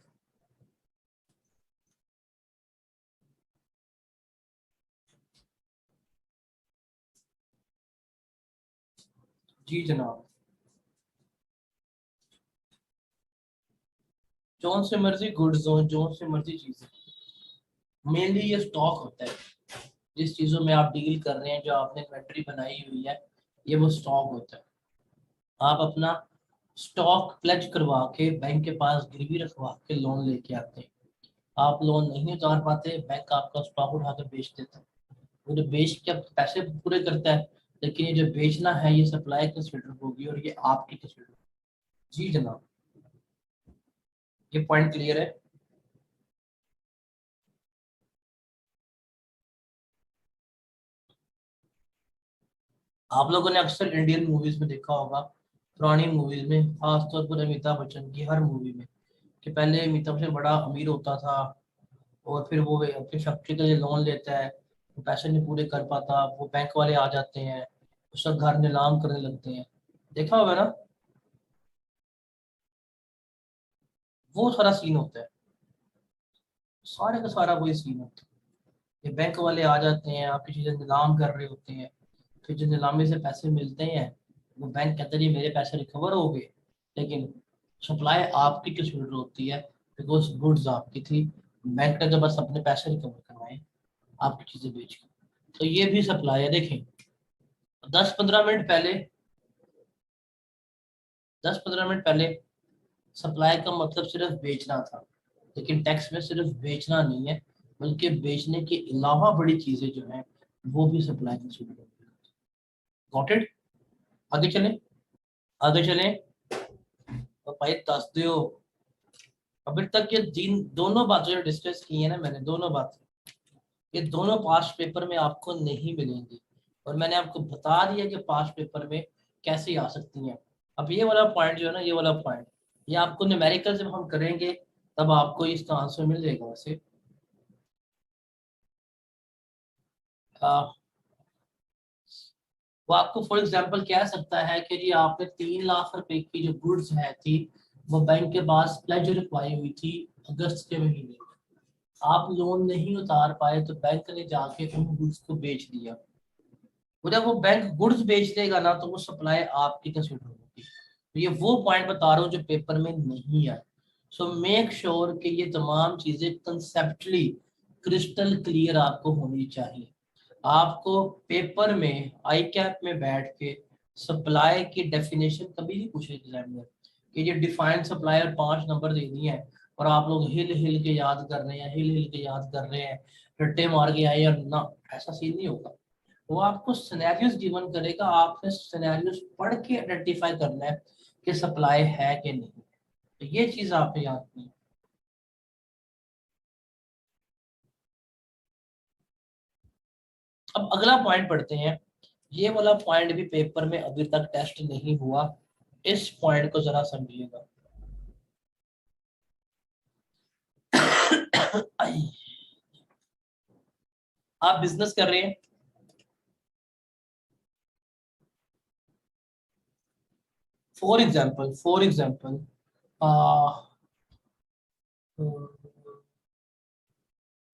जी जनाब, जो से मर्जी गुड्स हो, जो से मर्जी चीजें, मेनली ये स्टॉक होता है। जिस चीजों में आप डील कर रहे हैं, जो आपने इन्वेंटरी बनाई हुई है, ये वो स्टॉक होता है। आप अपना स्टॉक प्लेज करवा के बैंक के पास गिरवी रखवा के लोन लेके आते हैं। आप लोन नहीं उतार पाते, बैंक आपका स्टॉक उठाकर बेच देता है। वो जो बेच के आपके पैसे पूरे करता है, लेकिन ये जो बेचना है ये सप्लाई कंसिडर होगी और ये आपकी कंसिडर होगी। जी जनाब, ये पॉइंट क्लियर है। आप लोगों ने अक्सर इंडियन मूवीज में देखा होगा, पुरानी मूवीज में, खासतौर पर अमिताभ बच्चन की हर मूवी में, कि पहले अमिताभ बच्चन बड़ा अमीर होता था और फिर वो अपनी फैक्ट्री के लिए लोन लेता है, वो पैसे नहीं पूरे कर पाता, वो बैंक वाले आ जाते हैं, उसका घर नीलाम करने लगते हैं। देखा होगा ना, वो सारा सीन होता है, सारे का सारा वही सीन होता है। ये बैंक वाले आ जाते हैं, आपकी चीजें नीलाम कर रहे होते हैं, फिर जो नीलामी से पैसे मिलते हैं वो बैंक कहते हैं जी मेरे पैसे रिकवर हो गए, लेकिन सप्लाई आपकी कंसीडर होती है, बिकॉज गुड्स आपकी थी। बैंक ने तो बस अपने पैसे रिकवर करवाए आपकी चीजें बेच कर। तो ये भी सप्लाई है। देखें, 10-15 मिनट पहले, 10-15 मिनट पहले सप्लाई का मतलब सिर्फ बेचना था, लेकिन टैक्स में सिर्फ बेचना नहीं है, बल्कि बेचने के अलावा बड़ी चीजें जो हैं वो भी सप्लाई कंसीडर होती है। Got it? आगे चलें, आगे चलें। तो भाई दस दो, अभी तक ये दोनों बातें जो डिस्कस की है ना मैंने, दोनों बातें, ये दोनों पास्ट पेपर में आपको नहीं मिलेंगी, और मैंने आपको बता दिया कि पास्ट पेपर में कैसे आ सकती हैं। अब ये वाला पॉइंट जो है ना, ये वाला पॉइंट, ये आपको न्यूमेरिकल जब हम करेंगे तब आपको इसका आंसर मिल जाएगा। वैसे आ, वो आपको फॉर एग्जांपल कह सकता है कि जी आपने 3 लाख रुपए की जो गुड्स है थी, वो बैंक के पास प्लेज रखवाई हुई थी अगस्त के महीने में, आप लोन नहीं उतार पाए तो बैंक ने जाके उन गुड्स को बेच दिया। वो जब वो बैंक गुड्स बेच देगा ना, तो वो सप्लाई आपकी कंसिडर होगी। तो ये वो पॉइंट बता रहा हूँ जो पेपर में नहीं आए। सो मेक श्योर कि ये तमाम चीजें कंसेप्टली क्रिस्टल क्लियर आपको होनी चाहिए। आपको पेपर में आई कैप में बैठ के सप्लाई की डेफिनेशन कभी नहीं पूछे एग्जामिनर कि ये डिफाइंड सप्लाई और 5 नंबर दे दिए हैं और आप लोग हिल हिल के याद कर रहे हैं, हिल हिल के याद कर रहे हैं, रट्टे मार के आए, और ना, ऐसा सीन नहीं होगा। वो आपको सिनेरियोस गिवन करेगा, आपने सिनेरियोस पढ़ के आइडेंटिफाई करना है कि सप्लाई है कि नहीं। तो ये चीज आपको याद नहीं। अब अगला पॉइंट पढ़ते हैं। ये वाला पॉइंट भी पेपर में अभी तक टेस्ट नहीं हुआ, इस पॉइंट को जरा समझिएगा। आप बिजनेस कर रहे हैं, फॉर एग्जाम्पल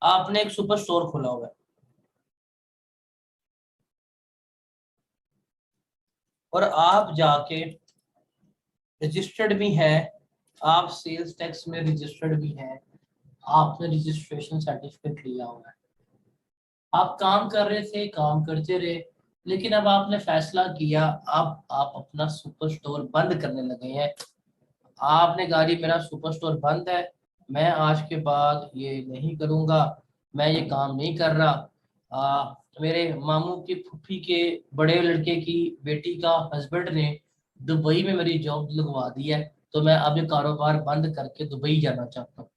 आपने एक सुपर स्टोर खोला हुआ है और आप जाके रजिस्टर्ड भी हैं, आप सेल्स टैक्स में रजिस्टर्ड भी हैं, आपने रजिस्ट्रेशन सर्टिफिकेट लिया हुआ है, आप काम कर रहे थे, काम करते रहे, लेकिन अब आपने फैसला किया अब आप अपना सुपर स्टोर बंद करने लगे हैं। आपने कहा जी मेरा सुपर स्टोर बंद है, मैं आज के बाद ये नहीं करूंगा, मैं ये काम नहीं कर रहा। मेरे मामू की फूफी के बड़े लड़के की बेटी का हस्बैंड ने दुबई में मेरी जॉब लगवा दी है, तो मैं अब ये कारोबार बंद करके दुबई जाना चाहता हूँ।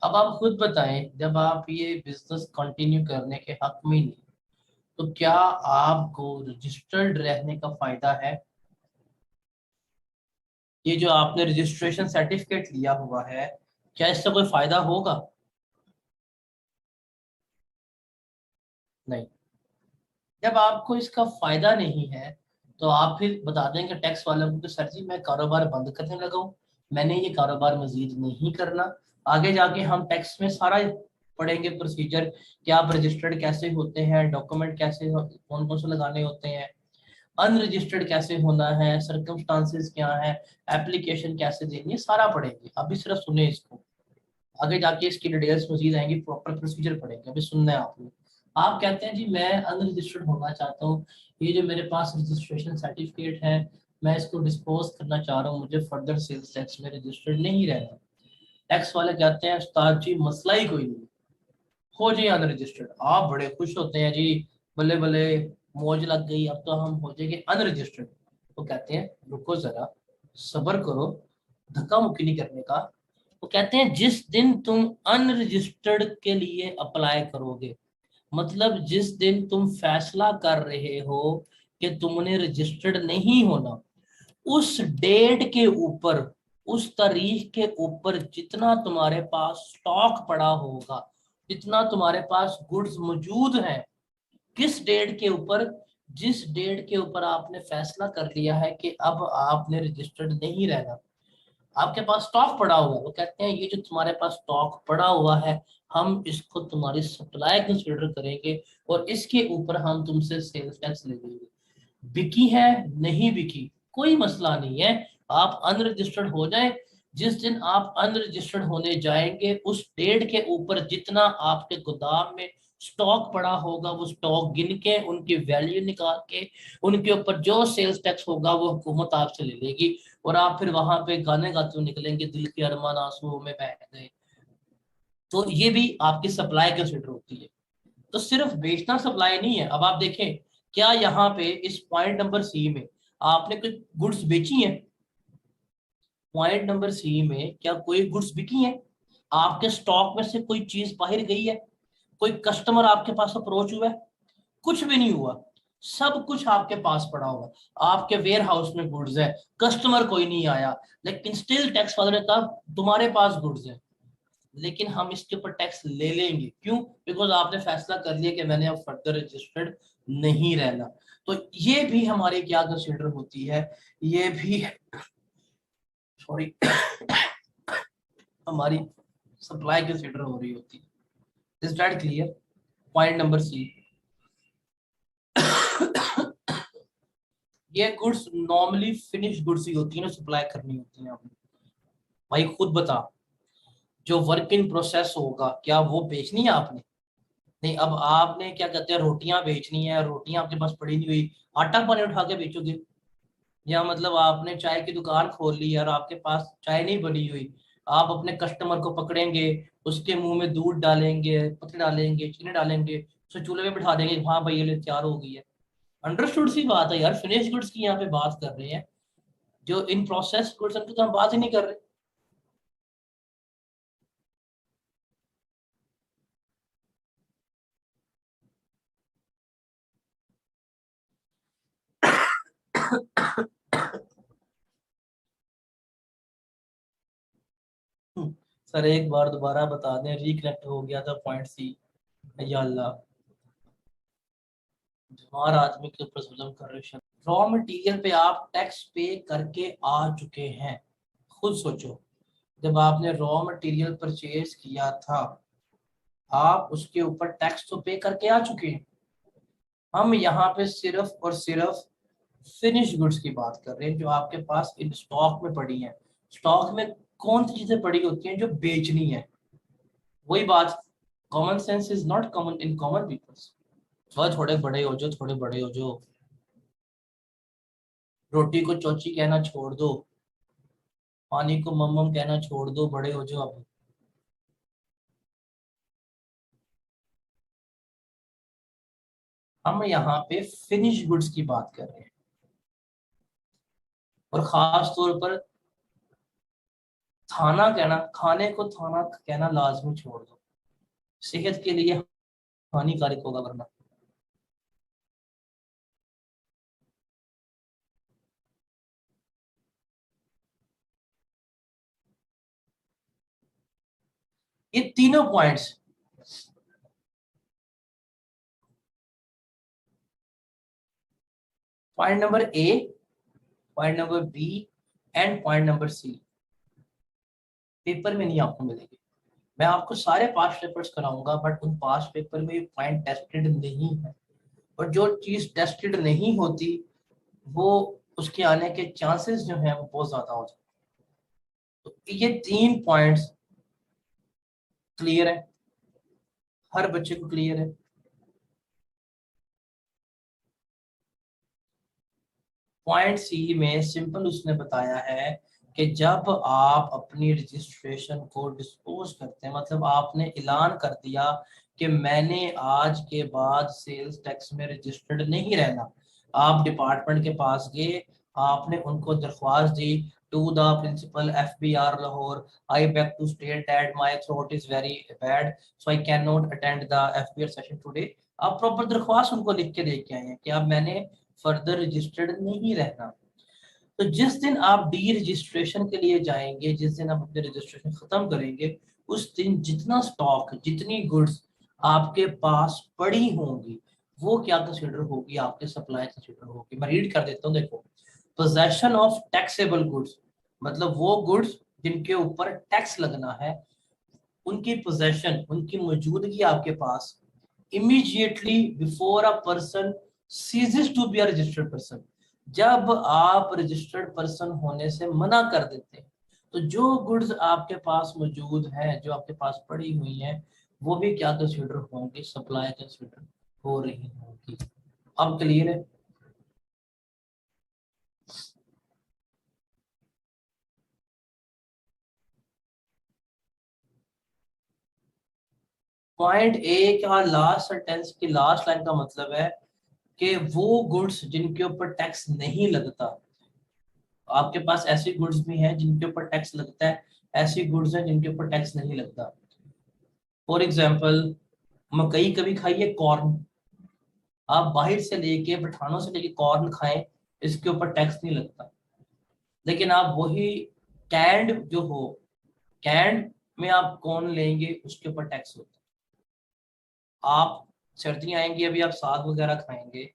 अब आप खुद बताएं, जब आप ये बिजनेस कंटिन्यू करने के हक में नहीं, तो क्या आपको रजिस्टर्ड रहने का फायदा है? ये जो आपने रजिस्ट्रेशन सर्टिफिकेट लिया हुआ है, क्या इससे कोई फायदा होगा? नहीं। जब आपको इसका फायदा नहीं है तो आप फिर बता देंगे टैक्स वालों को कि सर जी मैं कारोबार बंद करने लगा हूँ, मैंने ये कारोबार मजीद नहीं करना। आगे जाके हम टैक्स में सारा पढ़ेंगे प्रोसीजर कि आप रजिस्टर्ड कैसे होते हैं, डॉक्यूमेंट कैसे कौन कौन से लगाने होते हैं, अनरजिस्टर्ड कैसे होना है, सर्कमस्टांसेस क्या है, एप्लीकेशन कैसे देनी है, सारा पढ़ेंगे। अभी सिर्फ सुने इसको, आगे जाके इसकी डिटेल्स मजीद आएंगी, प्रॉपर प्रोसीजर पढ़ेंगे, अभी सुनना है आपने। आप कहते हैं जी मैं अनरजिस्टर्ड होना चाहता हूँ, ये जो मेरे पास रजिस्ट्रेशन सर्टिफिकेट है मैं इसको डिस्पोज करना चाह रहा हूँ, मुझे फर्दर सेल्स टैक्स में रजिस्टर्ड नहीं रहना। टैक्स वाले कहते हैं उस्ताद जी मसला ही कोई नहीं, हो जी अनरजिस्टर्ड। आप बड़े खुश होते हैं जी, बल्ले बल्ले मौज लग गई, अब तो हम हो जाएंगे अनरजिस्टर्ड। वो कहते हैं रुको जरा, सब्र करो, धक्का मुक्की नहीं करने का। वो कहते हैं जिस दिन तुम अनरजिस्टर्ड के लिए अप्लाई करोगे, मतलब जिस दिन तुम फैसला कर रहे हो कि तुमने रजिस्टर्ड नहीं होना, उस डेट के ऊपर, उस तारीख के ऊपर जितना तुम्हारे पास स्टॉक पड़ा होगा, जितना तुम्हारे पास गुड्स मौजूद हैं, किस डेट के ऊपर, जिस डेट के ऊपर आपने फैसला कर लिया है कि अब आपने रजिस्टर्ड नहीं रहना, आपके पास स्टॉक पड़ा हुआ है, वो कहते हैं ये जो तुम्हारे पास स्टॉक पड़ा हुआ है हम इसको तुम्हारी सप्लाई कंसिडर करेंगे और इसके ऊपर हम तुमसे सेल्स टैक्स ले लेंगे। बिकी है नहीं बिकी कोई मसला नहीं है, आप अनरजिस्टर्ड हो जाए। जिस दिन आप अनरजिस्टर्ड होने जाएंगे उस डेट के ऊपर जितना आपके गोदाम में स्टॉक पड़ा होगा वो स्टॉक गिन के उनकी वैल्यू निकाल के उनके ऊपर जो सेल्स टैक्स होगा वो हुकूमत आपसे ले लेगी और आप फिर वहां पे गाने गाते हुए निकलेंगे, दिल के अरमान आंसुओं में बह गए। तो ये भी आपकी सप्लाई कंसिडर होती है। तो सिर्फ बेचना सप्लाई नहीं है। अब आप देखें क्या यहाँ पे इस पॉइंट नंबर सी में आपने कोई गुड्स बेची है? पॉइंट नंबर सी में क्या कोई गुड्स बिकी है? आपके स्टॉक में से कोई चीज बाहर गई है? कोई कस्टमर आपके पास अप्रोच हुआ है? कुछ भी नहीं हुआ, सब कुछ आपके पास पड़ा हुआ, आपके वेयर हाउस में गुड्स है, कस्टमर कोई नहीं आया, लेकिन स्टिल टैक्स वाले ने कहा तुम्हारे पास गुड्स है, लेकिन हम इसके ऊपर टैक्स ले लेंगे। क्यों? बिकॉज आपने फैसला कर लिया कि मैंने अब फर्दर रजिस्टर्ड नहीं रहना। तो ये भी हमारी क्या कंसिडर होती है, ये भी सॉरी हमारी सप्लाई कंसिडर हो रही होती है। Is that clear? Point number C, ये गुड्स नॉर्मली फिनिश गुड्स ही होती है ना, सप्लाई करनी होती है आपने। भाई खुद बता, जो वर्क इन प्रोसेस होगा क्या वो बेचनी है आपने? नहीं। अब आपने क्या कहते हैं रोटियां बेचनी है, रोटियां आपके पास पड़ी नहीं हुई, आटा पानी उठा के बेचोगे? या मतलब आपने चाय की दुकान खोल ली और आपके पास चाय नहीं बनी हुई, आप अपने कस्टमर को पकड़ेंगे, उसके मुंह में दूध डालेंगे, पत्ती डालेंगे, चीनी डालेंगे, उसे चूल्हे पे बिठा देंगे, हाँ भाई ये ले तैयार हो गई है। अंडरस्टूड सी बात है यार, फिनिश गुड्स की यहाँ पे बात कर रहे हैं। जो इन प्रोसेस गुड्स उनकी तो हम बात ही नहीं कर रहे। सर एक बार दोबारा बता दें, रिकनेक्ट हो गया था पॉइंट सी। या अल्लाह, बीमार आदमी के ऊपर जुल्म कर रहे। रॉ मटेरियल पे आप टैक्स पे करके आ चुके हैं, खुद सोचो। जब आपने रॉ मटेरियल परचेज किया था आप उसके ऊपर टैक्स तो पे करके आ चुके हैं। हम यहाँ पे सिर्फ और सिर्फ फिनिश गुड्स की बात कर रहे हैं जो आपके पास इन स्टॉक में पड़ी हैं। स्टॉक में कौन सी चीजें पड़ी होती हैं जो बेचनी है? वही बात, common sense is not common in common peoples. थोड़े बड़े हो जो, थोड़े बड़े हो जो, रोटी को चौची कहना छोड़ दो, पानी को मम्मम कहना छोड़ दो, बड़े हो जो अब। हम यहाँ पे फिनिश गुड्स की बात कर रहे हैं और खास तौर पर थाना कहना, खाने को थाना कहना लाजमी छोड़ दो, सेहत के लिए हानिकारक होगा वरना। ये तीनों points point number A, point number B and point number C paper में नहीं आपको मिलेंगे। मैं आपको सारे पास्ट पेपर्स कराऊंगा बट उन पास्ट पेपर में पॉइंट टेस्टेड नहीं है, और जो चीज टेस्टेड नहीं होती वो उसके आने के चांसेस जो है वो बहुत ज्यादा हो जाते हैं। तो ये 3 पॉइंट्स क्लियर है, हर बच्चे को क्लियर है। पॉइंट सी में सिंपल उसने बताया है कि जब आप अपनी रजिस्ट्रेशन को डिस्पोज करते हैं, मतलब आपने ऐलान कर दिया कि मैंने आज के बाद सेल्स टैक्स में रजिस्टर्ड नहीं रहना, आप डिपार्टमेंट के पास गए, आपने उनको दरख्वास्त दी to the principal FBR Lahore, I beg to state that my throat is very bad so I can not attend the FBR session today. आप प्रॉपर दरख्वास्त उनको लिख के दे के आए हैं कि अब मैंने फर्दर रजिस्टर्ड नहीं रहना। तो जिस दिन आप डी रजिस्ट्रेशन के लिए जाएंगे, जिस दिन आप अपने रजिस्ट्रेशन खत्म करेंगे, उस दिन जितना स्टॉक, जितनी गुड्स आपके पास पड़ी होंगी वो क्या कंसीडर होगी, आपके सप्लाई कंसीडर होगी। मैं रीड कर देता हूँ, देखो। पोजेशन ऑफ टैक्सेबल गुड्स, मतलब वो गुड्स जिनके ऊपर टैक्स लगना है, उनकी पोजेशन, उनकी मौजूदगी आपके पास immediately before a person ceases to be a registered person, जब आप रजिस्टर्ड पर्सन होने से मना कर देते हैं, तो जो गुड्स आपके पास मौजूद है, जो आपके पास पड़ी हुई है, वो भी क्या कंसीडर होंगी, सप्लाई कंसीडर हो रही होगी। अब क्लियर है? पॉइंट ए का लास्ट सेंटेंस की लास्ट लाइन का मतलब है कि वो गुड्स जिनके ऊपर टैक्स नहीं लगता, आपके पास ऐसी गुड्स भी हैं जिनके ऊपर टैक्स लगता है, ऐसी गुड्स हैं जिनके ऊपर टैक्स नहीं लगता। फॉर एग्जांपल, मकई कभी खाइए, कॉर्न, आप बाहर से लेके, पठानों से लेके कॉर्न खाएं, इसके ऊपर टैक्स नहीं लगता। लेकिन आप वही कैंड जो हो, कैंड में आप कॉर्न लेंगे, उसके ऊपर टैक्स होता है। आप सर्दियाँ आएंगी, अभी आप साग वगैरह खाएंगे,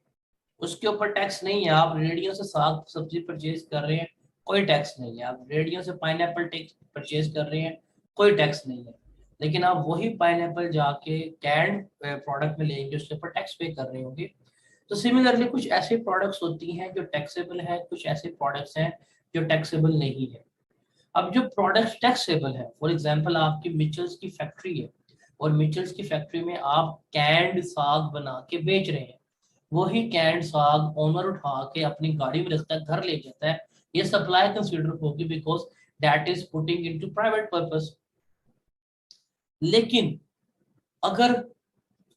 उसके ऊपर टैक्स नहीं है। आप रेडियो से साग सब्जी परचेज कर रहे हैं, कोई टैक्स नहीं है। आप रेडियो से पाइनएप्पल परचेज कर रहे हैं, कोई टैक्स नहीं है। लेकिन आप वही पाइनएप्पल जाके कैंड प्रोडक्ट में लेंगे, उसके ऊपर टैक्स पे कर रहे होंगे। तो सिमिलरली कुछ ऐसे प्रोडक्ट्स होती हैं जो टैक्सेबल है, कुछ ऐसे प्रोडक्ट्स हैं जो टैक्सेबल नहीं है। अब जो प्रोडक्ट्स टैक्सेबल है, फॉर एग्जांपल आपकी मिचल्स की फैक्ट्री है, और मिचल्स की फैक्ट्री में आप कैंड साग बना के बेच रहे हैं, वही कैंड साग ओनर उठा के अपनी गाड़ी में रखता है, घर ले जाता है, ये सप्लाई कंसीडर होगी because that is putting into private purpose. लेकिन अगर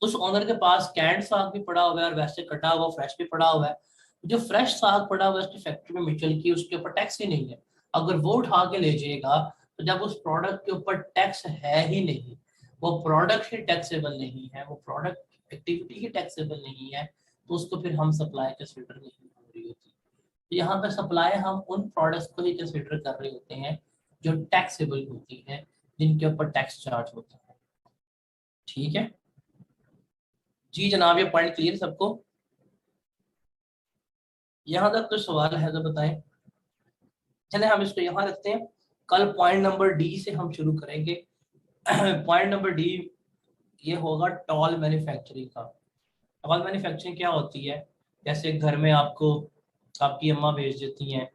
उस ओनर के पास कैंड साग भी पड़ा हुआ है और वैसे कटा हुआ फ्रेश भी पड़ा हुआ है, जो फ्रेश साग पड़ा हुआ है उसकी फैक्ट्री में मिचल की, उसके ऊपर टैक्स ही नहीं है, अगर वो उठा के ले जाएगा, तो जब उस प्रोडक्ट के ऊपर टैक्स है ही नहीं, वो प्रोडक्ट ही टैक्सेबल नहीं है, वो प्रोडक्ट एक्टिविटी ही टैक्सेबल नहीं है, तो उसको फिर हम सप्लाई कंसिडर नहीं हो रही होती। तो यहाँ पे सप्लाई हम उन प्रोडक्ट्स को ही कंसिडर कर रहे होते हैं जो टैक्सेबल होती है, जिनके ऊपर टैक्स चार्ज होता है। ठीक है जी जनाब, ये पॉइंट क्लियर सबको? यहाँ तक कोई सवाल है तो बताएं। चले हम इसको यहाँ रखते हैं, कल पॉइंट नंबर डी से हम शुरू करेंगे। पॉइंट नंबर डी ये होगा टॉल मैन्युफैक्चरिंग का। टॉल मैन्युफैक्चरिंग क्या होती है? जैसे घर में आपको आपकी अम्मा भेज देती हैं,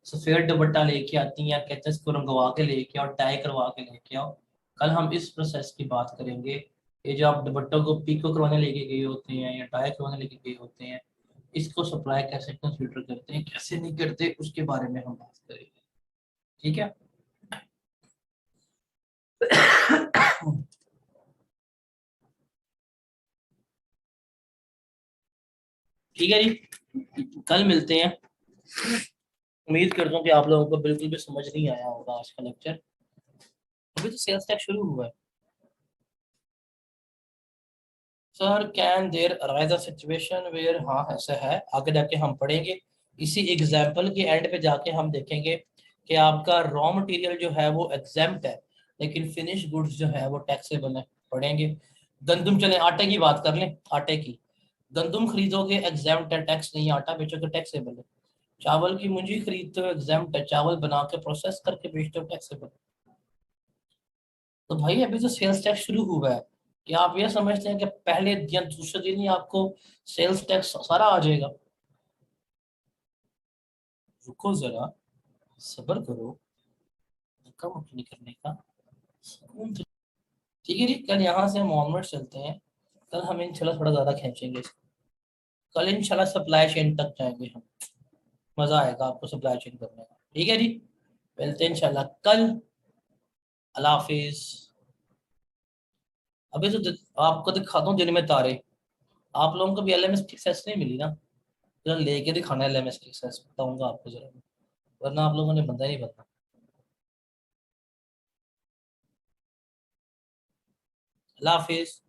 सफेद दुपट्टा लेके आती हैं, कहते हैं इसको रंगवा के लेके आओ, टाई करवा के लेके आओ। कल हम इस प्रोसेस की बात करेंगे। ये जो आप दुपट्टों को पीको करवाने लेके गए होते हैं या टाई करवाने लेके गए होते हैं, इसको सप्लाई कैसे कंसीडर करते हैं, कैसे नहीं करते, उसके बारे में हम बात करेंगे। ठीक है? ठीक है जी, कल मिलते हैं। उम्मीद करता हूँ कि आप लोगों को बिल्कुल भी समझ नहीं आया होगा आज का लेक्चर। अभी तो सेल्स टैक्स शुरू हुआ है। Sir can there arise a situation where, हाँ ऐसा है, आगे जाके हम पढ़ेंगे। इसी एग्जाम्पल के एंड पे जाके हम देखेंगे कि आपका रॉ मटेरियल जो है वो एग्जेम्प्ट है, लेकिन फिनिश गुड्स जो है वो टैक्सेबल है, पढ़ेंगे। गंदम, चले आटे की बात कर लें, आटे की। गंदम खरीदोगे एग्जाम्प्ट है, टैक्स नहीं, आटा बेचोगे टैक्सेबल है। चावल की मुंजी खरीदते हो एग्जाम्प्ट है, चावल बना के प्रोसेस करके बेचते हो टैक्सेबल। तो भाई अभी तो सेल्स टैक्स शुरू हुआ है, क्या आप ये समझते हैं कि पहले या दूसरे दिन ही आपको सेल्स टैक्स सारा आ जाएगा? रुको जरा, सब्र करो, धक्का मुक्की नहीं करने का, सुकून से। ठीक है जी, कल यहाँ से हम ऑनवर्ड चलते हैं। कल हम इंशाल्लाह थोड़ा ज्यादा खींचेंगे इसको। कल इंशाल्लाह सप्लाई चेन तक जाएंगे हम, मजा आएगा आपको सप्लाई चेन करने का। ठीक है जी, मिलते हैं इंशाल्लाह कल। अल्लाह हाफिज। अभी तो आपको दिखाता हूँ दिन में तारे। आप लोगों को भी एलएमएस की एक्सेस नहीं मिली ना, जरा लेके दिखाना एलएमएस की एक्सेस, बताऊंगा आपको जरा, वरना आप लोगों ने बंदा नहीं बनना। अल्लाह हाफिज।